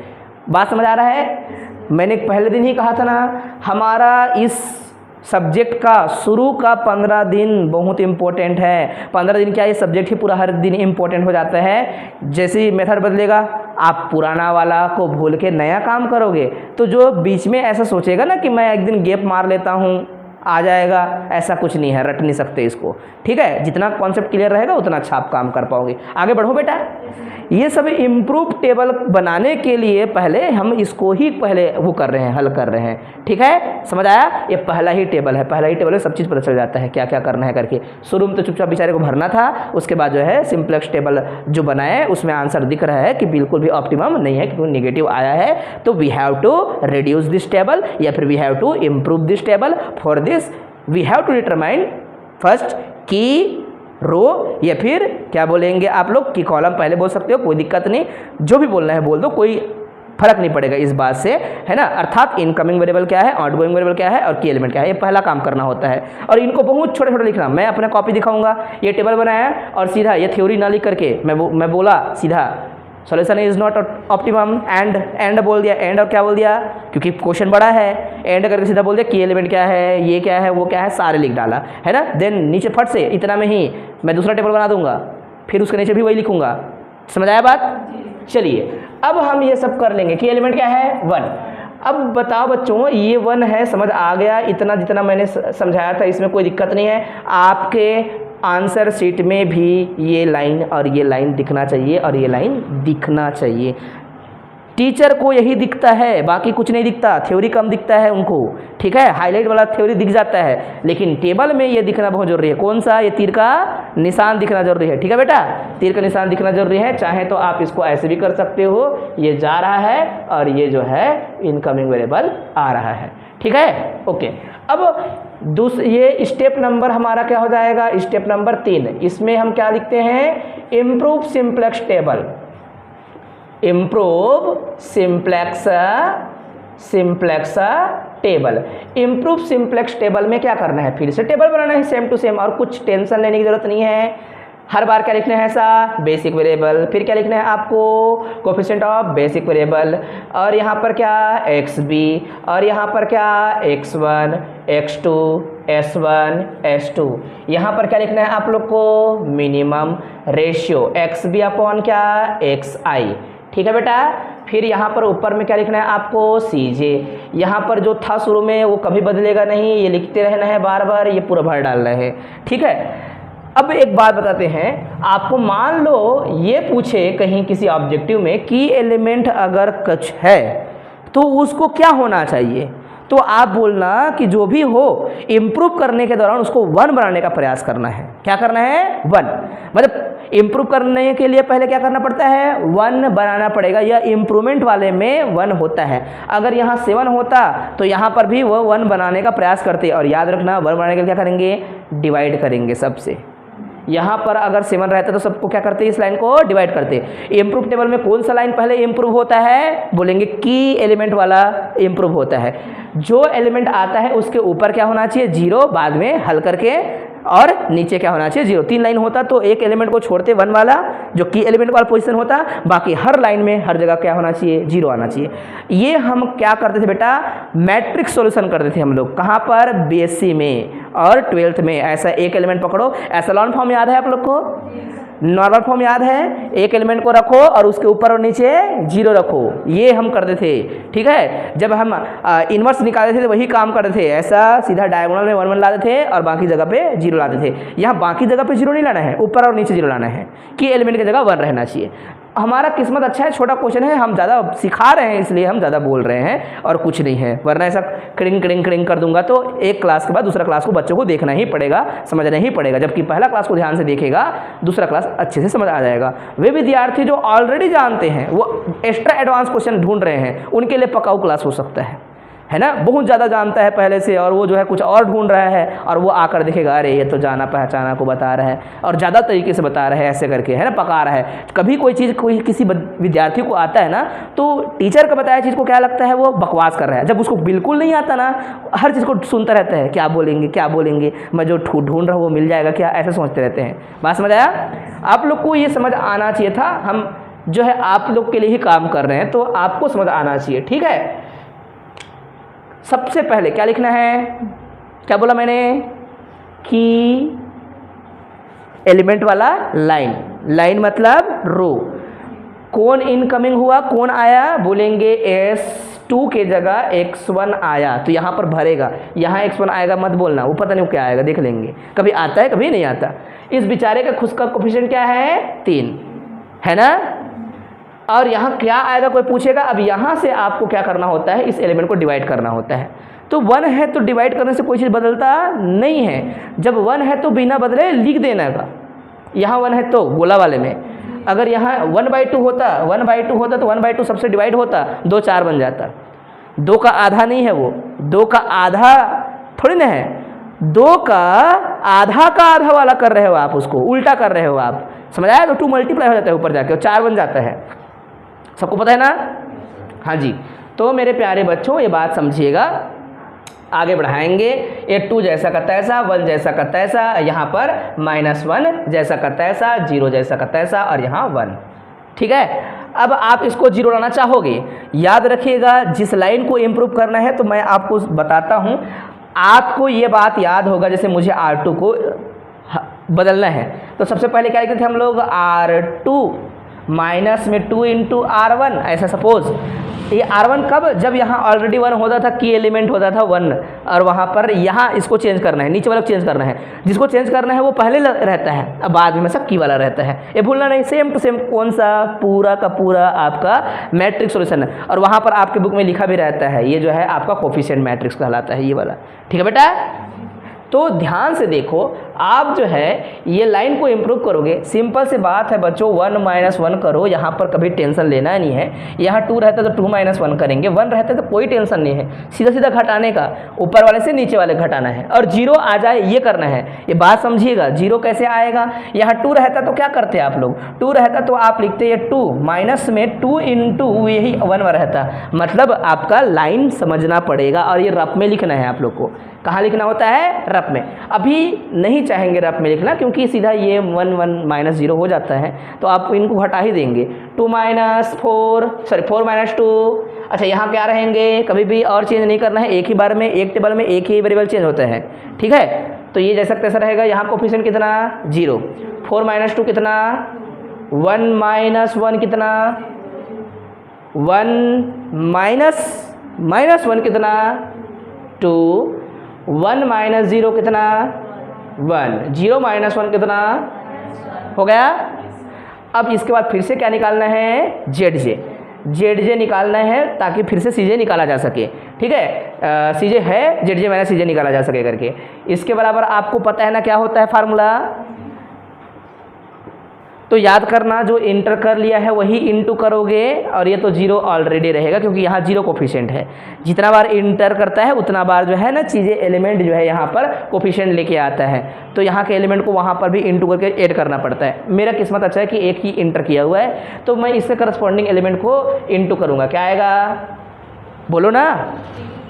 Speaker 1: बात समझ आ रहा है? मैंने पहले दिन ही कहा था ना, हमारा इस सब्जेक्ट का शुरू का 15 दिन बहुत इंपॉर्टेंट है। 15 दिन क्या, ये सब्जेक्ट ही पूरा हर दिन इंपॉर्टेंट हो जाता है। जैसे ही मेथड बदलेगा, आप पुराना वाला को भूल के नया काम करोगे, तो जो बीच में ऐसा सोचेगा ना कि मैं एक दिन गैप मार लेता हूँ, आ जाएगा, ऐसा कुछ नहीं है, रट नहीं सकते इसको। ठीक है, जितना कॉन्सेप्ट क्लियर रहेगा उतना अच्छा आप काम कर पाओगे। आगे बढ़ो बेटा। ये सब इम्प्रूव टेबल बनाने के लिए पहले हम इसको ही पहले वो कर रहे हैं, हल कर रहे हैं। ठीक है, समझ आया? ये पहला ही टेबल है, पहला ही टेबल में सब चीज़ पता चल जाता है क्या क्या करना है करके। शुरू में तो चुपचाप बेचारे को भरना था, उसके बाद जो है सिंपलेक्स टेबल जो बनाए उसमें आंसर दिख रहा है कि बिल्कुल भी ऑप्टिमम नहीं है, क्योंकि निगेटिव आया है। तो we have to reduce this table, या फिर we have to improve this table. For this we have to determine first की रो, या फिर क्या बोलेंगे आप लोग की कॉलम, पहले बोल सकते हो, कोई दिक्कत नहीं, जो भी बोलना है बोल दो, कोई फर्क नहीं पड़ेगा इस बात से, है ना। अर्थात इनकमिंग वेरिएबल क्या है, आउटगोइंग वेरिएबल क्या है, और की एलिमेंट क्या है, ये पहला काम करना होता है। और इनको बहुत छोटे छोटे लिखना। मैं अपना कॉपी दिखाऊंगा, ये टेबल बनाया और सीधा ये थ्योरी ना लिख करके मैं बोला सीधा solution is not optimum, and बोल दिया, एंड और क्या बोल दिया, क्योंकि क्वेश्चन बड़ा है, एंड करके सीधा बोल दिया की एलिमेंट क्या है, ये क्या है, वो क्या है, सारे लिख डाला, है ना। देन नीचे फट से इतना में ही मैं दूसरा टेबल बना दूंगा, फिर उसके नीचे भी वही लिखूंगा। समझ आया बात? चलिए अब हम ये सब कर लेंगे। की एलिमेंट क्या है? 1। अब बताओ बच्चों, ये 1 है, समझ आ गया? इतना जितना मैंने समझाया था इसमें कोई दिक्कत नहीं है। आपके आंसर शीट में भी ये लाइन और ये लाइन दिखना चाहिए, और ये लाइन दिखना चाहिए। टीचर को यही दिखता है, बाकी कुछ नहीं दिखता, थ्योरी कम दिखता है उनको। ठीक है, हाईलाइट वाला थ्योरी दिख जाता है, लेकिन टेबल में ये दिखना बहुत जरूरी है। कौन सा? ये तीर का निशान दिखना जरूरी है। ठीक है बेटा, तीर का निशान दिखना जरूरी है। चाहे तो आप इसको ऐसे भी कर सकते हो, ये जा रहा है और ये जो है इनकमिंग वेरिएबल आ रहा है। ठीक है, ओके। अब ये स्टेप नंबर हमारा क्या हो जाएगा? Step number 3। इसमें हम क्या लिखते हैं? Improve simplex table. Improve simplex table. Improve simplex table में क्या करना है? फिर से टेबल बनाना है सेम टू सेम, और कुछ टेंशन लेने की जरूरत नहीं है। हर बार क्या लिखना है ऐसा, बेसिक वेरिएबल। फिर क्या लिखना है आपको, कोफिशिएंट ऑफ बेसिक वेरिएबल। और यहाँ पर क्या, एक्स बी। और यहाँ पर क्या, x1 x2 s1 s2। यहाँ पर क्या लिखना है आप लोग को, minimum ratio x B upon क्या, एक्स आई। ठीक है बेटा। फिर यहाँ पर ऊपर में क्या लिखना है आपको, सी जे। यहाँ पर जो था शुरू में वो कभी बदलेगा नहीं, ये लिखते रहना है बार बार, ये पूरा भर डालना है। ठीक है। अब एक बात बताते हैं आपको, मान लो ये पूछे कहीं किसी ऑब्जेक्टिव में की एलिमेंट अगर कुछ है तो उसको क्या होना चाहिए, तो आप बोलना कि जो भी हो इम्प्रूव करने के दौरान उसको 1 बनाने का प्रयास करना है। क्या करना है, 1। मतलब इम्प्रूव करने के लिए पहले क्या करना पड़ता है, 1 बनाना पड़ेगा। या इम्प्रूवमेंट वाले में 1 होता है। अगर यहाँ 7 होता तो यहाँ पर भी वो 1 बनाने का प्रयास करते। और याद रखना 1 बनाने के लिए क्या करेंगे, डिवाइड करेंगे सबसे। यहाँ पर अगर 7 रहता तो सबको क्या करते, इस लाइन को डिवाइड करते। इम्प्रूव टेबल में कौन सा लाइन पहले इम्प्रूव होता है, बोलेंगे की एलिमेंट वाला इम्प्रूव होता है। जो एलिमेंट आता है उसके ऊपर क्या होना चाहिए, 0, बाद में हल करके, और नीचे क्या होना चाहिए, 0। 3 लाइन होता तो एक एलिमेंट को छोड़ते 1 वाला जो की एलिमेंट वाला पोजीशन होता, बाकी हर लाइन में हर जगह क्या होना चाहिए, 0 आना चाहिए। ये हम क्या करते थे बेटा, मैट्रिक्स सॉल्यूशन करते थे हम लोग। कहाँ पर, बीएससी में और 12th में। ऐसा एक एलिमेंट पकड़ो, एशेलॉन फॉर्म याद है आप लोग को, नॉर्मल फॉर्म याद है, एक एलिमेंट को रखो और उसके ऊपर और नीचे 0 रखो, ये हम करते थे। ठीक है। जब हम इन्वर्स निकालते थे तो वही काम करते थे, ऐसा सीधा डायगोनल में 1 1 लाते थे और बाकी जगह पे 0 लाते थे। यहाँ बाकी जगह पे 0 नहीं लाना है, ऊपर और नीचे 0 लाना है, कि एलिमेंट की जगह 1 रहना चाहिए। हमारा किस्मत अच्छा है, छोटा क्वेश्चन है, हम ज़्यादा सिखा रहे हैं इसलिए हम ज़्यादा बोल रहे हैं और कुछ नहीं है। वरना ऐसा क्रिंग क्रिंग क्रिंग कर दूंगा तो एक क्लास के बाद दूसरा क्लास को बच्चों को देखना ही पड़ेगा, समझना ही पड़ेगा। जबकि पहला क्लास को ध्यान से देखेगा, दूसरा क्लास अच्छे से समझ आ जाएगा। वे विद्यार्थी जो ऑलरेडी जानते हैं, वो एक्स्ट्रा एडवांस क्वेश्चन ढूंढ रहे हैं, उनके लिए पकाऊ क्लास हो सकता है ना। बहुत ज़्यादा जानता है पहले से और वो जो है कुछ और ढूंढ रहा है, और वो आकर देखेगा अरे ये तो जाना पहचाना को बता रहा है और ज़्यादा तरीके से बता रहा है, ऐसे करके, है ना, पका रहा है। कभी कोई चीज़ कोई किसी विद्यार्थी को आता है ना, तो टीचर का बताया चीज़ को क्या लगता है, वो बकवास कर रहा है। जब उसको बिल्कुल नहीं आता ना, हर चीज़ को सुनता रहता है, क्या बोलेंगे क्या बोलेंगे, मैं जो ढूंढ रहा हूँ वो मिल जाएगा क्या, ऐसे सोचते रहते हैं। बात समझ आया? आप लोग को ये समझ आना चाहिए था, हम जो है आप लोग के लिए ही काम कर रहे हैं, तो आपको समझ आना चाहिए। ठीक है। सबसे पहले क्या लिखना है, क्या बोला मैंने, कि एलिमेंट वाला लाइन, लाइन मतलब रो। कौन इनकमिंग हुआ, कौन आया, बोलेंगे S2 के जगह x1 आया, तो यहाँ पर भरेगा। यहाँ x1 आएगा मत बोलना, वो पता नहीं वो क्या आएगा, देख लेंगे, कभी आता है कभी नहीं आता। इस बेचारे का खुद का कोफिशिएंट क्या है, 3 है ना। और यहाँ क्या आएगा कोई पूछेगा, अब यहाँ से आपको क्या करना होता है, इस एलिमेंट को डिवाइड करना होता है। तो 1 है तो डिवाइड करने से कोई चीज़ बदलता नहीं है। जब 1 है तो बिना बदले लिख देना का। यहाँ 1 है तो गोला वाले में, अगर यहाँ 1/2 होता, 1/2 होता तो 1/2 सबसे डिवाइड होता, 2 4 बन जाता। 2 का आधा नहीं है वो, 2 का आधा थोड़ी ना है, 2 का आधा वाला कर रहे हो आप, उसको उल्टा कर रहे हो आप, समझ आया। तो 2 मल्टीप्लाई हो जाता है ऊपर जाके और 4 बन जाता है, सबको पता है ना। हाँ जी। तो मेरे प्यारे बच्चों ये बात समझिएगा, आगे बढ़ाएंगे। ये 2 जैसा का तैसा, 1 जैसा का तैसा, यहाँ पर -1 जैसा का तैसा, 0 जैसा का तैसा, और यहाँ 1। ठीक है। अब आप इसको 0 लाना चाहोगे, याद रखिएगा जिस लाइन को इम्प्रूव करना है, तो मैं आपको बताता हूँ। आपको ये बात याद होगा, जैसे मुझे R2 को बदलना है तो सबसे पहले क्या लिखते थे हम लोग, R2 माइनस में 2 × R1, ऐसा सपोज। ये R1 कब, जब यहाँ ऑलरेडी 1 होता था, की एलिमेंट होता था 1, और वहाँ पर यहाँ इसको चेंज करना है, नीचे वाला चेंज करना है। जिसको चेंज करना है वो पहले रहता है, अब बाद में सब की वाला रहता है, ये भूलना नहीं। सेम टू सेम कौन सा, पूरा का पूरा आपका मैट्रिक्स सॉल्यूशन है, और वहाँ पर आपके बुक में लिखा भी रहता है, ये जो है आपका कोफिशिएंट मैट्रिक्स कहलाता है, ये वाला। ठीक है बेटा। तो ध्यान से देखो, आप जो है ये लाइन को इम्प्रूव करोगे, सिंपल सी बात है बच्चों, 1 - 1 करो, यहाँ पर कभी टेंशन लेना नहीं है। यहाँ 2 रहता तो 2 - 1 करेंगे, 1 रहता तो कोई टेंशन नहीं है, सीधा सीधा घटाने का, ऊपर वाले से नीचे वाले घटाना है, और 0 आ जाए ये करना है। ये बात समझिएगा, 0 कैसे आएगा, यहाँ 2 रहता तो क्या करते आप लोग, 2 रहता तो आप लिखते ये 2 माइनस में 2 × यही 1 रहता, मतलब आपका लाइन समझना पड़ेगा, और ये रफ में लिखना है आप लोग को। कहाँ लिखना होता है, रफ में। अभी नहीं चाहेंगे रफ में लिखना, क्योंकि सीधा ये 1 1 माइनस 0 हो जाता है, तो आप इनको हटा ही देंगे। 2 माइनस 4 सॉरी 4 माइनस 2। अच्छा, यहाँ क्या रहेंगे, कभी भी और चेंज नहीं करना है, एक ही बार में एक टेबल में एक ही वेरिएबल चेंज होता है, ठीक है। तो ये जैसा तैसा रहेगा। यहाँ कोफिशिएंट कितना 0, 4 माइनस 2 कितना 1 माइनस 1 कितना 1 माइनस 1 कितना 2, 1 माइनस 0 कितना 1, 0 माइनस 1 कितना हो गया। अब इसके बाद फिर से क्या निकालना है, जेड निकालना है, ताकि फिर से सीजे निकाला जा सके, ठीक है। सीजे है, जेड माइनस सीजे निकाला जा सके करके। इसके बराबर आपको पता है ना क्या होता है फार्मूला, तो याद करना, जो इंटर कर लिया है वही इंटू करोगे, और ये तो 0 ऑलरेडी रहेगा क्योंकि यहाँ 0 कोफिशिएंट है। जितना बार इंटर करता है उतना बार जो है ना चीज़ें एलिमेंट जो है यहाँ पर कोफिशिएंट लेके आता है, तो यहाँ के एलिमेंट को वहाँ पर भी इंटू करके ऐड करना पड़ता है। मेरा किस्मत अच्छा है कि एक ही इंटर किया हुआ है, तो मैं इससे करस्पॉन्डिंग एलिमेंट को इंटू करूँगा। क्या आएगा, बोलो ना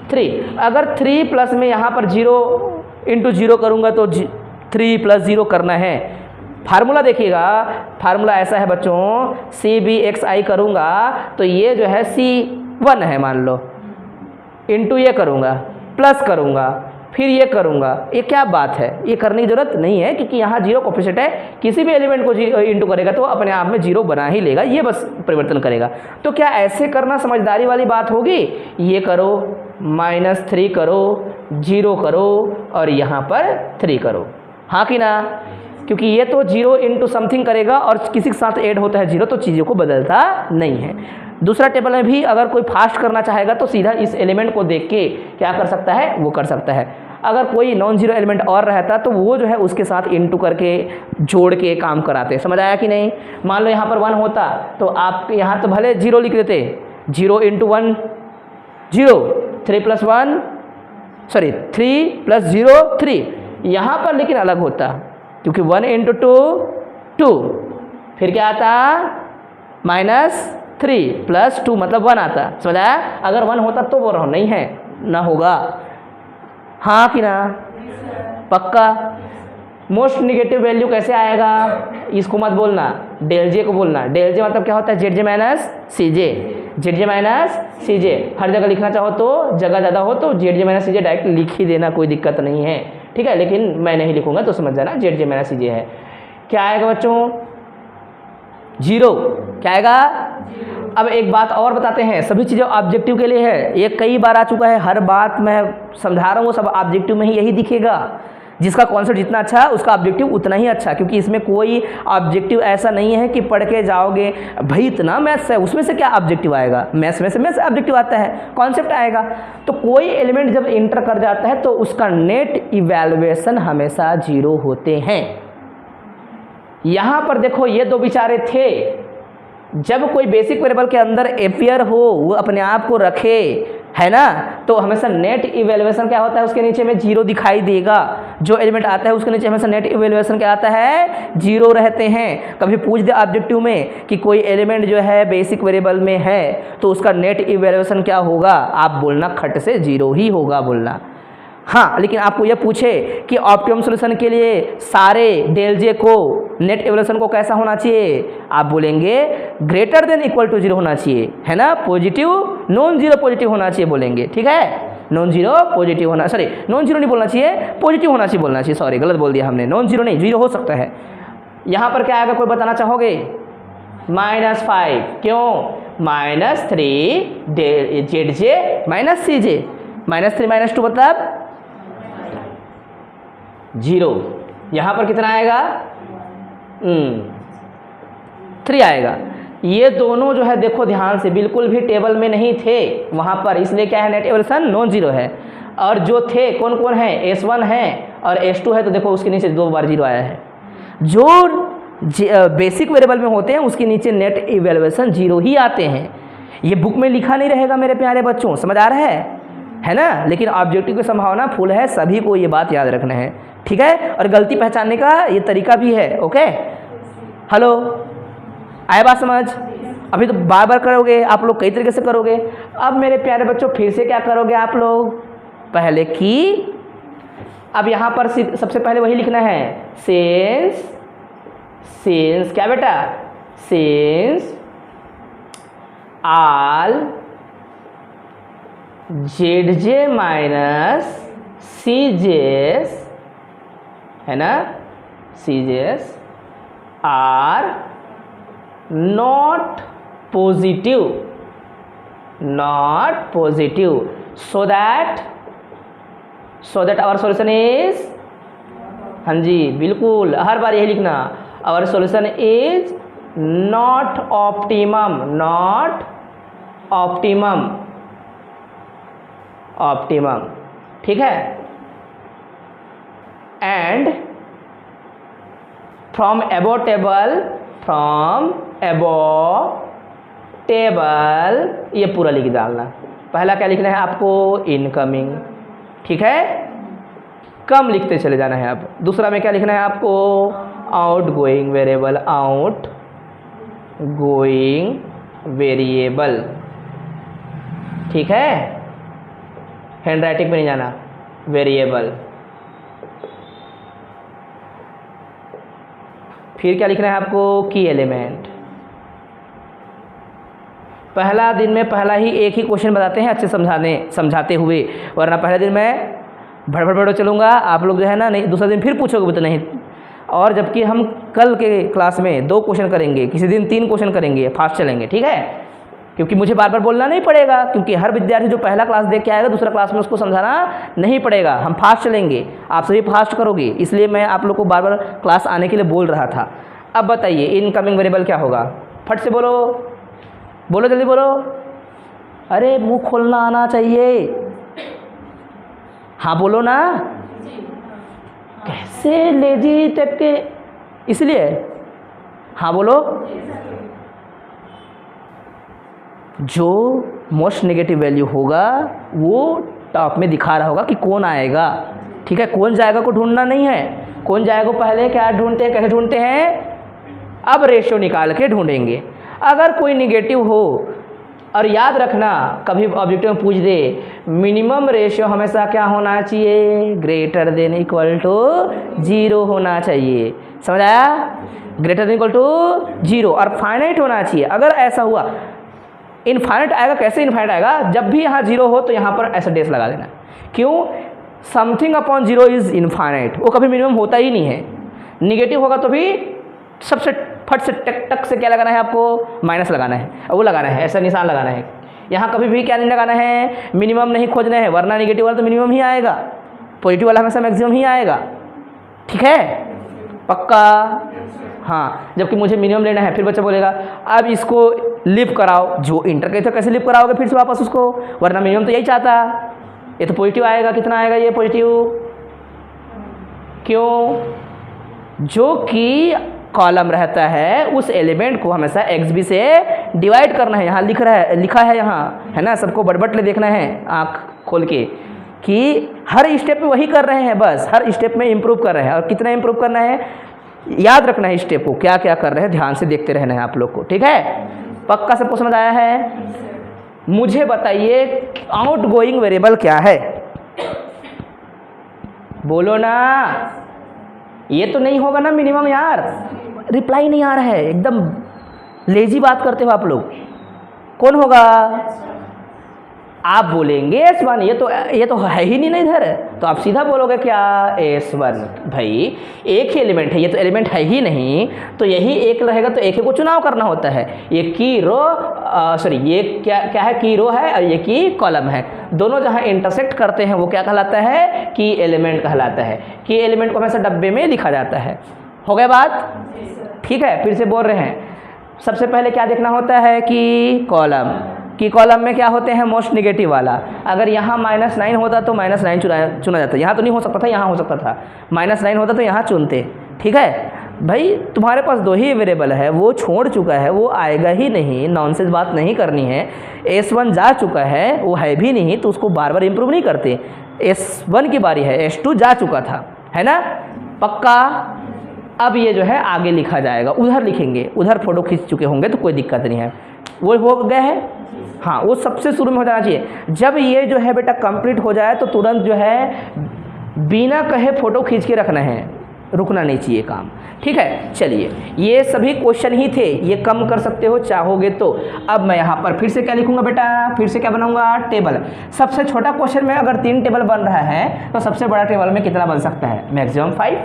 Speaker 1: 3। अगर 3 प्लस में यहाँ पर 0 इंटू 0 करूँगा तो 3 प्लस 0 करना है। फार्मूला देखिएगा, फार्मूला ऐसा है बच्चों, सी बी एक्स आई करूँगा तो ये जो है C1 है मान लो, इंटू ये करूँगा, प्लस करूँगा, फिर ये करूँगा। ये क्या बात है, ये करने की ज़रूरत नहीं है क्योंकि यहाँ 0 कोफिशिएंट है। किसी भी एलिमेंट को इंटू करेगा तो अपने आप में 0 बना ही लेगा, ये बस परिवर्तन करेगा। तो क्या ऐसे करना समझदारी वाली बात होगी, ये करो, -3 करो, 0 करो, और यहाँ पर 3 करो, हाँ कि ना, क्योंकि ये तो 0 इंटू समथिंग करेगा और किसी के साथ ऐड होता है 0, तो चीज़ों को बदलता नहीं है। दूसरा टेबल में भी अगर कोई फास्ट करना चाहेगा तो सीधा इस एलिमेंट को देख के क्या कर सकता है, वो कर सकता है। अगर कोई नॉन जीरो एलिमेंट और रहता तो वो जो है उसके साथ इंटू करके जोड़ के काम कराते। समझ आया कि नहीं। मान लो यहाँ पर 1 होता तो आप यहाँ तो भले 0 लिख देते, 0 इंटू 1 0, 3 प्लस 1 सॉरी 3 प्लस 0 3, यहाँ पर लेकिन अलग होता क्योंकि 1 इंटू 2 2, फिर क्या आता -3 प्लस 2 मतलब 1 आता। समझ आया। अगर 1 होता तो बोल रहा हूँ, नहीं है ना होगा, हाँ कि ना, पक्का। मोस्ट निगेटिव वैल्यू कैसे आएगा, इसको मत बोलना, डेल जे को बोलना। डेल जे मतलब क्या होता है, जेड जे माइनस सी जे, जेड जे माइनस सी जे। हर जगह लिखना चाहो तो, जगह ज़्यादा हो तो जेड जे माइनस सी जे डायरेक्ट लिख ही देना, कोई दिक्कत नहीं है, ठीक है। लेकिन मैं नहीं लिखूंगा तो समझ जाना जेड जे माइनस सी जे है। क्या आएगा बच्चों, 0। क्या आएगा। अब एक बात और बताते हैं, सभी चीज़ें ऑब्जेक्टिव के लिए है, ये कई बार आ चुका है, हर बात मैं समझा रहा हूँ, सब ऑब्जेक्टिव में ही यही दिखेगा। जिसका कॉन्सेप्ट जितना अच्छा है उसका ऑब्जेक्टिव उतना ही अच्छा, क्योंकि इसमें कोई ऑब्जेक्टिव ऐसा नहीं है कि पढ़ के जाओगे भाई इतना मैथ्स है, उसमें से क्या ऑब्जेक्टिव आएगा, मैथ्स में से मैथ्स ऑब्जेक्टिव आता है, कॉन्सेप्ट आएगा। तो कोई एलिमेंट जब इंटर कर जाता है तो उसका नेट इवैल्यूएशन हमेशा 0 होते हैं। यहाँ पर देखो ये दो बेचारे थे, जब कोई बेसिक वेरिएबल के अंदर एपियर हो, वो अपने आप को रखे, है ना, तो हमेशा नेट इवैल्यूएशन क्या होता है, उसके नीचे में 0 दिखाई देगा। जो एलिमेंट आता है उसके नीचे हमेशा नेट इवैल्यूएशन क्या आता है, 0 रहते हैं। कभी पूछ दे ऑब्जेक्टिव में कि कोई एलिमेंट जो है बेसिक वेरिएबल में है तो उसका नेट इवैल्यूएशन क्या होगा, आप बोलना खट से 0 ही होगा बोलना। हाँ, लेकिन आपको यह पूछे कि ऑप्टिमम सॉल्यूशन के लिए सारे डेल जे को नेट इवैल्यूएशन को कैसा होना चाहिए, आप बोलेंगे ग्रेटर देन इक्वल टू 0 होना चाहिए, है ना, पॉजिटिव नॉन जीरो पॉजिटिव होना चाहिए बोलेंगे, ठीक है। नॉन जीरो पॉजिटिव होना, सॉरी नॉन जीरो नहीं बोलना चाहिए, पॉजिटिव होना चाहिए बोलना चाहिए, सॉरी गलत बोल दिया हमने, नॉन जीरो नहीं, 0 हो सकता है। यहाँ पर क्या आएगा कोई बताना चाहोगे, -5, क्यों, -3 जेड जे माइनस सी जे, -3 -2 मतलब 0। यहाँ पर कितना आएगा, 3 आएगा। ये दोनों जो है देखो ध्यान से बिल्कुल भी टेबल में नहीं थे वहाँ पर, इसलिए क्या है नेट इवैल्यूएशन नॉन जीरो है। और जो थे कौन कौन है, S1 है और S2 है, तो देखो उसके नीचे 2 बार 0 आया है। जो बेसिक वेरिएबल में होते हैं उसके नीचे नेट इवैल्यूएशन 0 ही आते हैं। ये बुक में लिखा नहीं रहेगा मेरे प्यारे बच्चों, समझ आ रहा है ना। लेकिन ऑब्जेक्टिव की संभावना फुल है, सभी को ये बात याद रखना है, ठीक है। और गलती पहचानने का ये तरीका भी है, ओके। हेलो, आया बात समझ। अभी तो बार बार करोगे आप लोग, कई तरीके से करोगे। अब मेरे प्यारे बच्चों फिर से क्या करोगे आप लोग, पहले की अब यहाँ पर सबसे पहले वही लिखना है, सिंस क्या बेटा, since all ZJ minus CJs है ना, CJs are not positive so that our solution is, हाँ जी बिल्कुल हर बार यही लिखना, our solution is not optimum, ठीक है। एंड फ्रॉम अबोव टेबल ये पूरा लिख डालना। पहला क्या लिखना है आपको, इनकमिंग, ठीक है, कम लिखते चले जाना है। अब दूसरा में क्या लिखना है आपको, आउटगोइंग वेरिएबल, ठीक है, हैंड राइटिंग पे नहीं जाना, वेरिएबल। फिर क्या लिखना है आपको, की एलिमेंट। पहला दिन में पहला ही एक ही क्वेश्चन बताते हैं अच्छे समझाते हुए, वरना पहले दिन मैं भड़ चलूँगा, आप लोग जो है ना नहीं, दूसरा दिन फिर पूछोगे तो नहीं। और जबकि हम कल के क्लास में 2 क्वेश्चन करेंगे, किसी दिन 3 क्वेश्चन करेंगे, फास्ट चलेंगे, ठीक है, क्योंकि मुझे बार बार बोलना नहीं पड़ेगा, क्योंकि हर विद्यार्थी जो पहला क्लास देख के आएगा दूसरा क्लास में उसको समझाना नहीं पड़ेगा, हम फास्ट चलेंगे, आप सभी फास्ट करोगे, इसलिए मैं आप लोग को बार बार क्लास आने के लिए बोल रहा था। अब बताइए इनकमिंग वेरिएबल क्या होगा, फट से बोलो जल्दी बोलो, अरे मुंह खोलना आना चाहिए, हाँ बोलो ना, कैसे लेजी टाइप के, इसलिए हाँ बोलो। जो मोस्ट नेगेटिव वैल्यू होगा वो टॉप में दिखा रहा होगा कि कौन आएगा, ठीक है, कौन जाएगा को ढूंढना नहीं है, कौन जाएगा पहले क्या ढूंढते हैं, कैसे ढूंढते हैं, अब रेशियो निकाल के ढूंढेंगे। अगर कोई निगेटिव हो, और याद रखना कभी ऑब्जेक्टिव में पूछ दे, मिनिमम रेशियो हमेशा क्या होना चाहिए, ग्रेटर देन इक्वल टू 0 होना चाहिए, समझ आया, ग्रेटर देन इक्वल टू 0, और फाइनाइट होना चाहिए। अगर ऐसा हुआ, इनफाइनाइट आएगा, कैसे इनफाइनाइट आएगा, जब भी यहाँ 0 हो तो यहाँ पर ऐसा डेस लगा देना, क्यों, समथिंग अपॉन 0 इज इनफाइनाइट, वो कभी मिनिमम होता ही नहीं है। निगेटिव होगा तो भी सबसे फट से टक से क्या लगाना है आपको, माइनस लगाना है, वो लगाना है, ऐसा निशान लगाना है। यहाँ कभी भी क्या नहीं लगाना है, मिनिमम नहीं खोजना है, वरना निगेटिव वाला तो मिनिमम ही आएगा, पॉजिटिव वाला हमेशा मैक्सिमम ही आएगा, ठीक है, पक्का, हाँ। जबकि मुझे मिनिमम लेना है, फिर बच्चा बोलेगा अब इसको लिप कराओ, जो इंटर के थे कैसे लिप कराओगे फिर से वापस उसको, वरना मिनिमम तो यही चाहता, ये तो पॉजिटिव आएगा, कितना आएगा ये पॉजिटिव, क्यों, जो कि कॉलम रहता है उस एलिमेंट को हमेशा XB से डिवाइड करना है, यहाँ लिखा है यहाँ, है ना, सबको बटबट देखना है आँख खोल के कि हर स्टेप में वही कर रहे हैं, बस हर स्टेप में इम्प्रूव कर रहे हैं, और कितना इम्प्रूव करना है याद रखना है, स्टेप को क्या क्या कर रहे हैं ध्यान से देखते रहना है आप लोग को, ठीक है, पक्का सबको समझ आया है। मुझे बताइए आउटगोइंग वेरिएबल क्या है, बोलो ना, ये तो नहीं होगा ना मिनिमम, यार रिप्लाई नहीं आ रहा है, एकदम लेजी बात करते हो आप लोग, कौन होगा, आप बोलेंगे S1, ये तो है ही नहीं ना इधर, तो आप सीधा बोलोगे क्या, S1, भाई एक ही एलिमेंट है, ये तो एलिमेंट है ही नहीं, तो यही एक रहेगा, तो एक ही को चुनाव करना होता है, ये की रो सॉरी ये क्या है, की रो है और ये की कॉलम है, दोनों जहाँ इंटरसेक्ट करते हैं वो क्या कहलाता है, की एलिमेंट कहलाता है। की एलिमेंट को हमेशा डब्बे में लिखा जाता है, हो गया बात, ठीक है, फिर से बोल रहे हैं, सबसे पहले क्या देखना होता है कि कॉलम, कि कॉलम में क्या होते हैं, मोस्ट नेगेटिव वाला, अगर यहाँ -9 होता तो -9 चुना जाता, यहाँ तो नहीं हो सकता था, यहाँ हो सकता था, -9 होता तो यहाँ चुनते, ठीक है भाई, तुम्हारे पास 2 ही वेरिएबल है, वो छोड़ चुका है, वो आएगा ही नहीं, नॉनसेंस बात नहीं करनी है, S1 जा चुका है, वो है भी नहीं, तो उसको बार बार इम्प्रूव नहीं करते, S1 की बारी है, S2 जा चुका था, है ना, पक्का। अब ये जो है आगे लिखा जाएगा, उधर लिखेंगे, उधर फोटो खींच चुके होंगे तो कोई दिक्कत नहीं है, वो हो गया है, हाँ वो सबसे शुरू में हो जाना चाहिए। जब ये जो है बेटा कंप्लीट हो जाए तो तुरंत जो है बिना कहे फ़ोटो खींच के रखना है, रुकना नहीं चाहिए काम। ठीक है, चलिए ये सभी क्वेश्चन ही थे, ये कम कर सकते हो चाहोगे तो। अब मैं यहाँ पर फिर से क्या लिखूंगा बेटा, फिर से क्या बनाऊंगा, टेबल। सबसे छोटा क्वेश्चन में अगर 3 टेबल बन रहा है तो सबसे बड़ा टेबल में कितना बन सकता है, मैक्सिमम 5,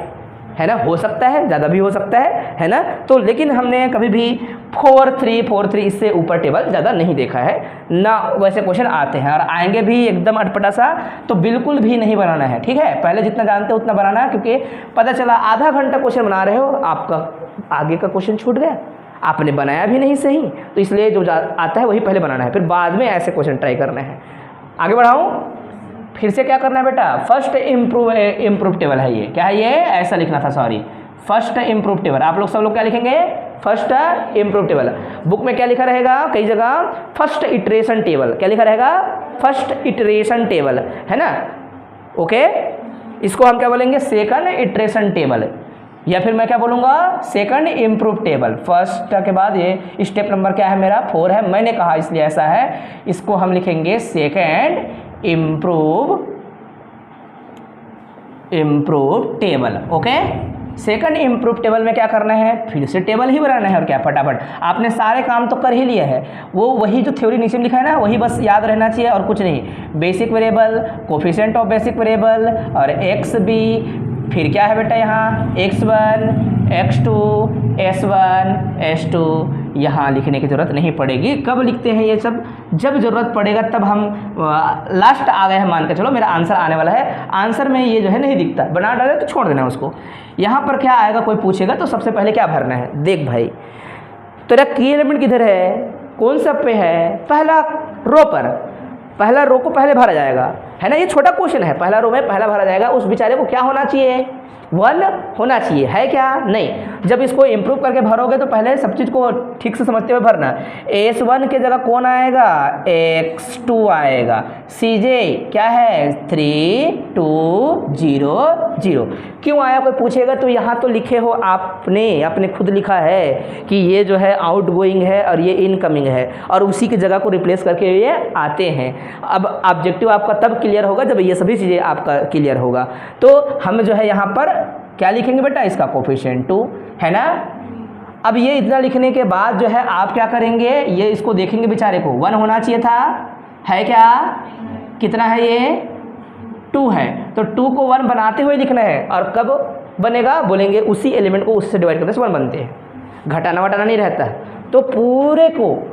Speaker 1: है ना। हो सकता है ज़्यादा भी हो सकता है ना। तो लेकिन हमने कभी भी 4 3 इससे ऊपर टेबल ज़्यादा नहीं देखा है ना। वैसे क्वेश्चन आते हैं और आएंगे भी एकदम अटपटा सा, तो बिल्कुल भी नहीं बनाना है। ठीक है, पहले जितना जानते हो उतना बनाना है, क्योंकि पता चला आधा घंटा क्वेश्चन बना रहे हो, आपका आगे का क्वेश्चन छूट गया, आपने बनाया भी नहीं सही। तो इसलिए जो आता है वही पहले बनाना है, फिर बाद में ऐसे क्वेश्चन ट्राई करने हैं। आगे बढ़ाऊँ, फिर से क्या करना है बेटा, फर्स्ट इम्प्रूव टेबल है ये। क्या है ये, ऐसा लिखना था, सॉरी, फर्स्ट इम्प्रूव टेबल। आप लोग सब लोग क्या लिखेंगे, फर्स्ट इम्प्रूव टेबल। बुक में क्या लिखा रहेगा, कई जगह फर्स्ट इटरेशन टेबल। क्या लिखा रहेगा, फर्स्ट इटरेशन टेबल, है ना। ओके, इसको हम क्या बोलेंगे, सेकंड इटरेशन टेबल, या फिर मैं क्या बोलूँगा, सेकंड इम्प्रूव टेबल। फर्स्ट के बाद ये स्टेप नंबर क्या है मेरा, 4 है, मैंने कहा इसलिए ऐसा है। इसको हम लिखेंगे second improve table. Okay, second improve table में क्या करना है, फिर से टेबल ही बनाना है और क्या, फटाफट। आपने सारे काम तो कर ही लिया है, वो वही जो थ्योरी नीचे में लिखा है ना, वही बस याद रहना चाहिए और कुछ नहीं। Basic variable, coefficient of basic variable और एक्स बी, फिर क्या है बेटा यहाँ x1 x2 s1 s2, यहाँ लिखने की ज़रूरत नहीं पड़ेगी। कब लिखते हैं ये सब, जब ज़रूरत पड़ेगा तब। हम लास्ट आ गए हैं मान के चलो, मेरा आंसर आने वाला है, आंसर में ये जो है नहीं दिखता, बना डाले तो छोड़ देना उसको। यहाँ पर क्या आएगा, कोई पूछेगा तो सबसे पहले क्या भरना है, देख भाई तेरा की एलिमेंट किधर है, कौन सा पे है, पहला रो पर, पहला रो को पहले भरा जाएगा, है ना। ये छोटा क्वेश्चन है, पहला रो में पहला भरा जाएगा। उस बेचारे को क्या होना चाहिए, 1 होना चाहिए, है क्या, नहीं। जब इसको इम्प्रूव करके भरोगे तो पहले सब चीज़ को ठीक से समझते हुए भरना। s1 के जगह कौन आएगा, x2 आएगा। cj क्या है, 3 2 0 0। क्यों आया कोई पूछेगा तो यहाँ तो लिखे हो आपने खुद लिखा है कि ये जो है आउटगोइंग है और ये इनकमिंग है, और उसी की जगह को रिप्लेस करके ये आते हैं। अब ऑब्जेक्टिव आपका तब क्लियर होगा जब ये सभी चीज़ें आपका क्लियर होगा। तो हम जो है यहाँ पर क्या लिखेंगे बेटा, इसका कोफिशिएंट 2, है ना। अब ये इतना लिखने के बाद जो है आप क्या करेंगे, ये इसको देखेंगे बेचारे को, 1 होना चाहिए था, है क्या, कितना है ये, 2 है। तो 2 को 1 बनाते हुए लिखना है, और कब बनेगा, बोलेंगे उसी एलिमेंट को उससे डिवाइड करने से 1 बनते हैं, घटाना वटाना नहीं रहता। तो पूरे को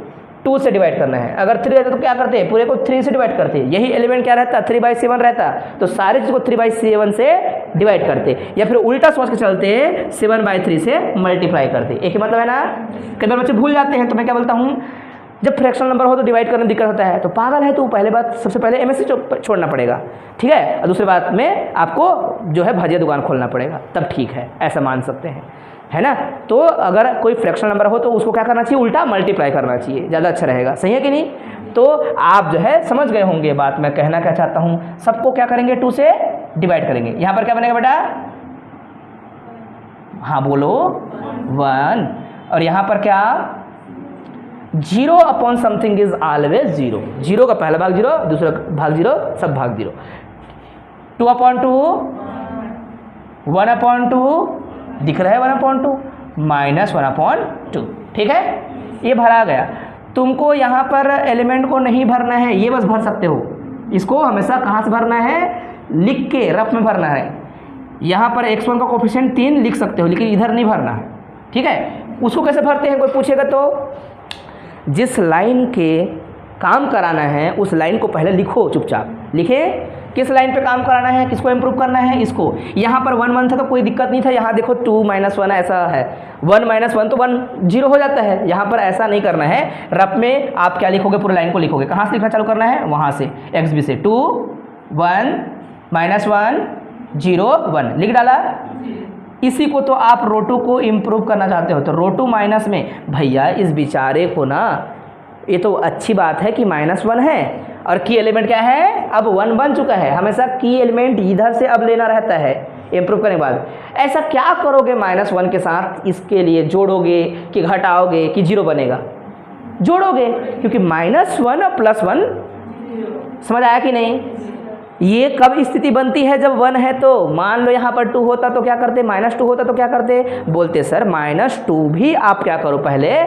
Speaker 1: 2 से डिवाइड करना है। अगर 3 रहता तो क्या करते हैं, पूरे को 3 से डिवाइड करते। यही एलिमेंट क्या रहता, 3/7 रहता, तो सारे चीज़ को 3/7 से डिवाइड करते, या फिर उल्टा सोच के चलते 7/3 से मल्टीप्लाई करते। एक ही मतलब है ना। कई बार बच्चे भूल जाते हैं, तो मैं क्या बोलता हूँ, जब फ्रैक्शनल नंबर हो तो डिवाइड करने में दिक्कत होता है, तो पागल है तो पहले बात, सबसे पहले MSc छोड़ना पड़ेगा, ठीक है। और दूसरी बात में आपको जो है भजिया दुकान खोलना पड़ेगा, तब ठीक है, ऐसा मान सकते हैं, है ना। तो अगर कोई फ्रैक्शनल नंबर हो तो उसको क्या करना चाहिए, उल्टा मल्टीप्लाई करना चाहिए, ज़्यादा अच्छा रहेगा, सही है कि नहीं। तो आप जो है समझ गए होंगे बात मैं कहना क्या चाहता हूँ। सबको क्या करेंगे, 2 से डिवाइड करेंगे। यहाँ पर क्या बनेगा बेटा, हाँ बोलो, 1। और यहाँ पर क्या, 0 अपॉन समथिंग इज ऑलवेज 0। 0 का पहला भाग 0, दूसरा भाग 0, सब भाग 0। 2/2, 1/2 दिख रहा है, 1/2 माइनस 1/2, ठीक है। ये भरा गया। तुमको यहाँ पर एलिमेंट को नहीं भरना है, ये बस भर सकते हो। इसको हमेशा कहाँ से भरना है, लिख के रफ में भरना है। यहाँ पर x1 का कोफिशिएंट 3 लिख सकते हो, लेकिन इधर नहीं भरना है, ठीक है। उसको कैसे भरते हैं कोई पूछेगा तो, जिस लाइन के काम कराना है उस लाइन को पहले लिखो, चुपचाप लिखे, किस लाइन पे काम कराना है, किसको इम्प्रूव करना है, इसको। यहाँ पर 1 1 था तो कोई दिक्कत नहीं था, यहाँ देखो 2 - 1 ऐसा है, 1 - 1 तो 1 0 हो जाता है। यहाँ पर ऐसा नहीं करना है, रफ में आप क्या लिखोगे, पूरे लाइन को लिखोगे। कहाँ से लिखना चालू करना है, वहाँ से, XB से, 2 1 -1 0 1 लिख डाला। इसी को तो आप रो 2 को इम्प्रूव करना चाहते हो, तो रो 2 माइनस में, भैया इस बेचारे को ना, ये तो अच्छी बात है कि -1 है और की एलिमेंट क्या है, अब 1 बन चुका है। हमेशा की एलिमेंट इधर से अब लेना रहता है इम्प्रूव करने के बाद। ऐसा क्या करोगे -1 के साथ, इसके लिए जोड़ोगे कि घटाओगे कि 0 बनेगा, जोड़ोगे, क्योंकि -1 और +1, समझ आया कि नहीं। ये कब स्थिति बनती है जब 1 है तो मान लो यहाँ पर 2 होता तो क्या करते, -2 होता तो क्या करते, बोलते सर -2 भी आप क्या करो पहले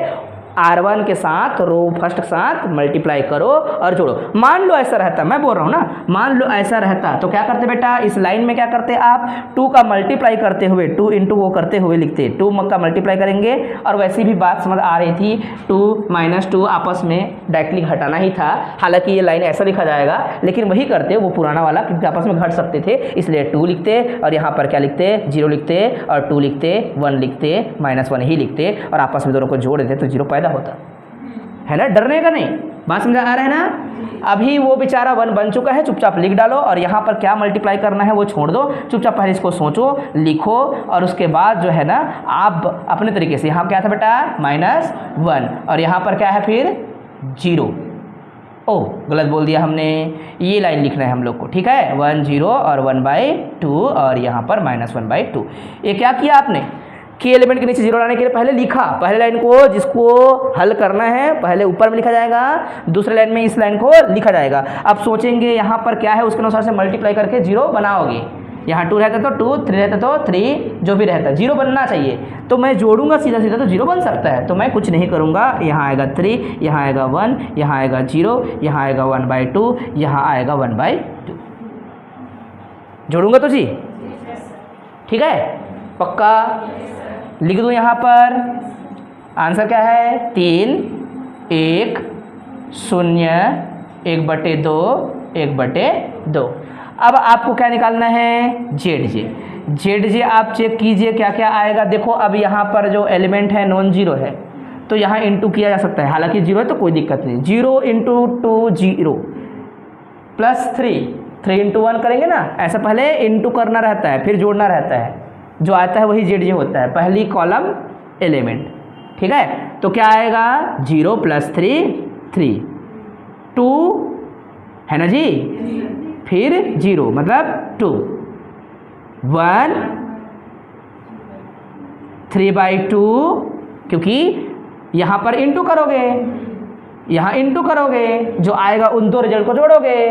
Speaker 1: R1 के साथ रो फर्स्ट के साथ मल्टीप्लाई करो और जोड़ो। मान लो ऐसा रहता, मैं बोल रहा हूँ ना, मान लो ऐसा रहता तो क्या करते बेटा, इस लाइन में क्या करते आप 2 का मल्टीप्लाई करते हुए 2 इंटू वो करते हुए लिखते, 2 का मल्टीप्लाई करेंगे। और वैसी भी बात समझ आ रही थी, 2 -2 आपस में डायरेक्टली घटाना ही था। हालांकि ये लाइन ऐसा लिखा जाएगा, लेकिन वही करते वो पुराना वाला, क्योंकि आपस में घट सकते थे इसलिए 2 लिखते और यहाँ पर क्या लिखते 0 लिखते और 2 लिखते 1 लिखते -1 ही लिखते और आपस में दोनों को जोड़ देते तो 0 पैदा होता है ना। डरने का नहीं, बात समझ आ रहा है ना। अभी वो बेचारा 1 बन चुका है, चुपचाप लिख डालो और यहाँ पर क्या मल्टीप्लाई करना है वो छोड़ दो, चुपचाप पहले इसको सोचो लिखो और उसके बाद जो है ना आप अपने तरीके से, यहाँ क्या था बेटा -1 और यहाँ पर क्या है फिर 0। ओह गलत बोल दिया हमने, ये लाइन लिखना है हम लोग को, ठीक है 1 0 और 1/2 और यहाँ पर -1/2। ये क्या किया आपने, के एलिमेंट के नीचे 0 लाने के लिए पहले लिखा, पहले लाइन को जिसको हल करना है पहले ऊपर में लिखा जाएगा, दूसरे लाइन में इस लाइन को लिखा जाएगा। अब सोचेंगे यहाँ पर क्या है, उसके अनुसार से मल्टीप्लाई करके 0 बनाओगे। यहाँ 2 रहता तो 2, 3 रहता तो 3, जो भी रहता 0 बनना चाहिए। तो मैं जोड़ूंगा सीधा सीधा तो 0 बन सकता है, तो मैं कुछ नहीं करूँगा। यहाँ आएगा 3, यहाँ आएगा 1, यहाँ आएगा 0, यहाँ आएगा 1/2, यहाँ आएगा 1/2। जोड़ूंगा तो जी, ठीक है पक्का। लिख दूँ यहाँ पर आंसर क्या है 3 1 0 1/2 1/2। अब आपको क्या निकालना है ZJ आप चेक कीजिए क्या क्या आएगा। देखो अब यहाँ पर जो एलिमेंट है नॉन जीरो है तो यहाँ इंटू किया जा सकता है, हालांकि 0 है तो कोई दिक्कत नहीं। 0 × 2 0 प्लस 3 × 1 करेंगे ना, ऐसा पहले इंटू करना रहता है फिर जोड़ना रहता है, जो आता है वही ZJ होता है, पहली कॉलम एलिमेंट, ठीक है। तो क्या आएगा 0 + 3 2 है ना जी, फिर 0 मतलब 2 1 3/2, क्योंकि यहाँ पर इंटू करोगे, यहाँ इंटू करोगे, जो आएगा उन दो रिजल्ट को जोड़ोगे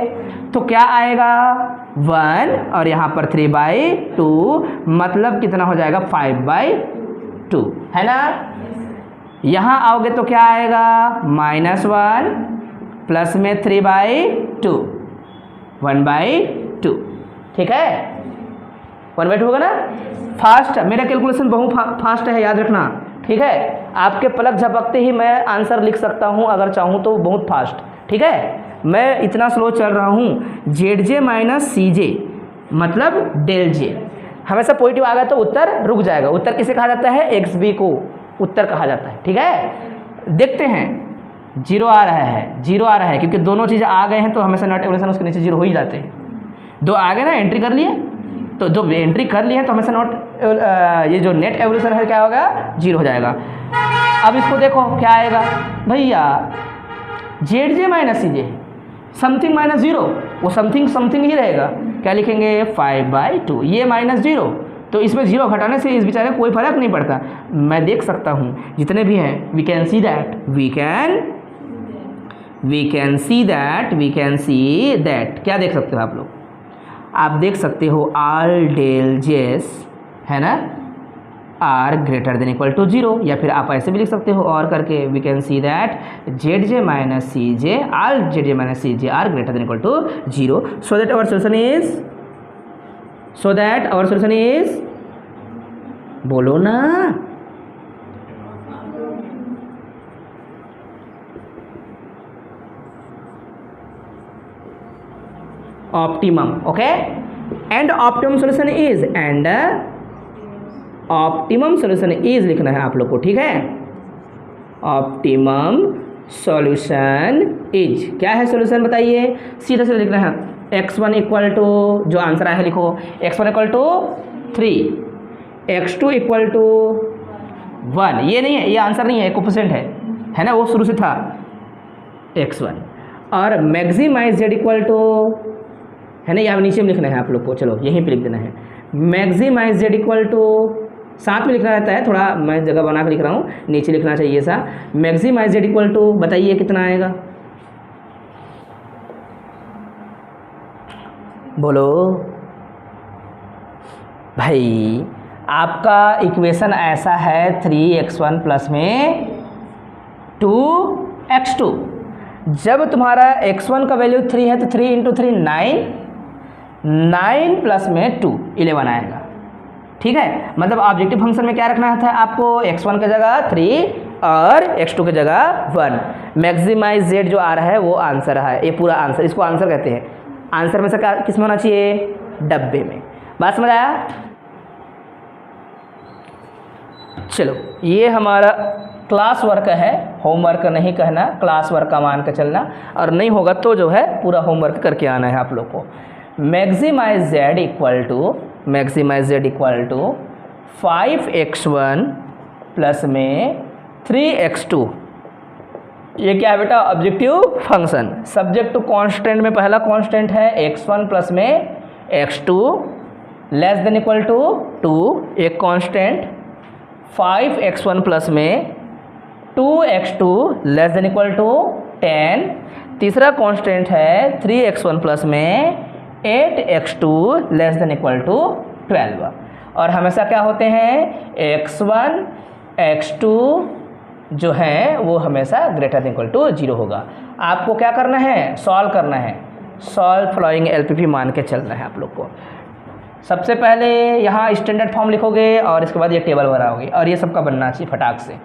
Speaker 1: तो क्या आएगा 1 और यहाँ पर 3/2 मतलब कितना हो जाएगा 5/2 है ना। यहाँ आओगे तो क्या आएगा -1 प्लस में 3/2 1/2, ठीक है 1/2 होगा ना। फास्ट, मेरा कैलकुलेशन बहुत फास्ट है, याद रखना, ठीक है। आपके पलक झपकते ही मैं आंसर लिख सकता हूँ अगर चाहूँ तो, बहुत फास्ट, ठीक है। मैं इतना स्लो चल रहा हूँ। ZJ - CJ मतलब ΔJ, हमेशा पॉजिटिव आ गया तो उत्तर रुक जाएगा। उत्तर किसे कहा जाता है, XB को उत्तर कहा जाता है, ठीक है। देखते हैं 0 आ रहा है, 0 आ रहा है, क्योंकि दोनों चीज़ें आ गए हैं तो हमेशा नेट एवोल्यूशन उसके नीचे 0 हो ही जाते हैं। 2 आ गए ना, एंट्री कर लिए, तो जो एंट्री कर लिए हैं तो हमेशा ये जो नेट एवोल्यूशन है क्या होगा 0 हो जाएगा। अब इसको देखो क्या आएगा भैया, ZJ - CJ समथिंग -0, वो समथिंग ही रहेगा। क्या लिखेंगे 5/2, ये -0 तो इसमें 0 घटाने से इस बेचारे को कोई फर्क नहीं पड़ता। मैं देख सकता हूँ जितने भी हैं, वी कैन सी दैट, क्या देख सकते हो आप लोग, आप देख सकते हो ऑल ΔJs है ना are greater than equal to 0, या फिर आप ऐसे भी लिख सकते हो और करके, we can see that ZJ - CJ all ZJ - CJ are greater than equal to 0, so that our solution is बोलो ना optimum, okay. And optimum solution is लिखना है आप लोग को, ठीक है। ऑप्टिमम सॉल्यूशन इज क्या है, सॉल्यूशन बताइए, सीधा सीधा लिखना है। x1 = जो आंसर आया है लिखो, x1 = 3, x2 = 1, ये नहीं है, ये आंसर नहीं है, कोफिशिएंट है ना, वो शुरू से था x1। और मैक्सिमाइज z है ना, यहाँ नीचे में लिखना है आप लोग को, चलो यहीं पे लिख देना है। मैक्सिमाइज z साथ में लिखना रहता है, थोड़ा मैं जगह बना कर लिख रहा हूँ, नीचे लिखना चाहिए ऐसा। मैक्सिमाइज z बताइए कितना आएगा, बोलो भाई, आपका इक्वेशन ऐसा है 3x1 प्लस में 2x2। जब तुम्हारा x1 का वैल्यू 3 है तो 3 इंटू 3 9, 9 प्लस में 2 11 आएगा। ठीक है, मतलब ऑब्जेक्टिव फंक्शन में क्या रखना था आपको, x1 की जगह 3 और x2 की जगह 1। मैक्सिमाइज z जो आ रहा है वो आंसर है, ये पूरा आंसर, इसको आंसर कहते हैं। आंसर में से क्या किस में होना चाहिए, डब्बे में। बात समझ आया? चलो ये हमारा क्लास वर्क है, होमवर्क नहीं कहना, क्लास वर्क का मान के चलना, और नहीं होगा तो जो है पूरा होमवर्क करके आना है आप लोग को। Maximize z equal to 5x1 plus में 3x2। ये क्या है बेटा, objective function. Subject to constant में पहला कांस्टेंट है x1 प्लस में x2 less than equal to 2, एक कांस्टेंट। 5x1 प्लस में 2x2 less than equal to 10। तीसरा कांस्टेंट है 3x1 प्लस में 8x2 less than equal to 12। और हमेशा क्या होते हैं, x1 x2 जो है वो हमेशा ग्रेटर देन इक्वल टू 0 होगा। आपको क्या करना है, सॉल्व करना है, सॉल्व फॉलोइंग LPP मान के चलना है आप लोग को। सबसे पहले यहाँ स्टैंडर्ड फॉर्म लिखोगे और इसके बाद ये टेबल बनाओगे, और ये सबका बनना चाहिए, फटाक से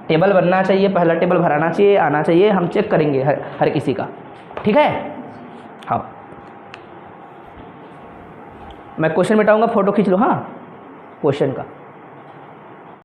Speaker 1: टेबल बनना चाहिए, पहला टेबल भराना चाहिए, आना चाहिए, हम चेक करेंगे हर किसी का। ठीक है, हाँ मैं क्वेश्चन मिटाऊंगा, फोटो खींच लो। हाँ क्वेश्चन का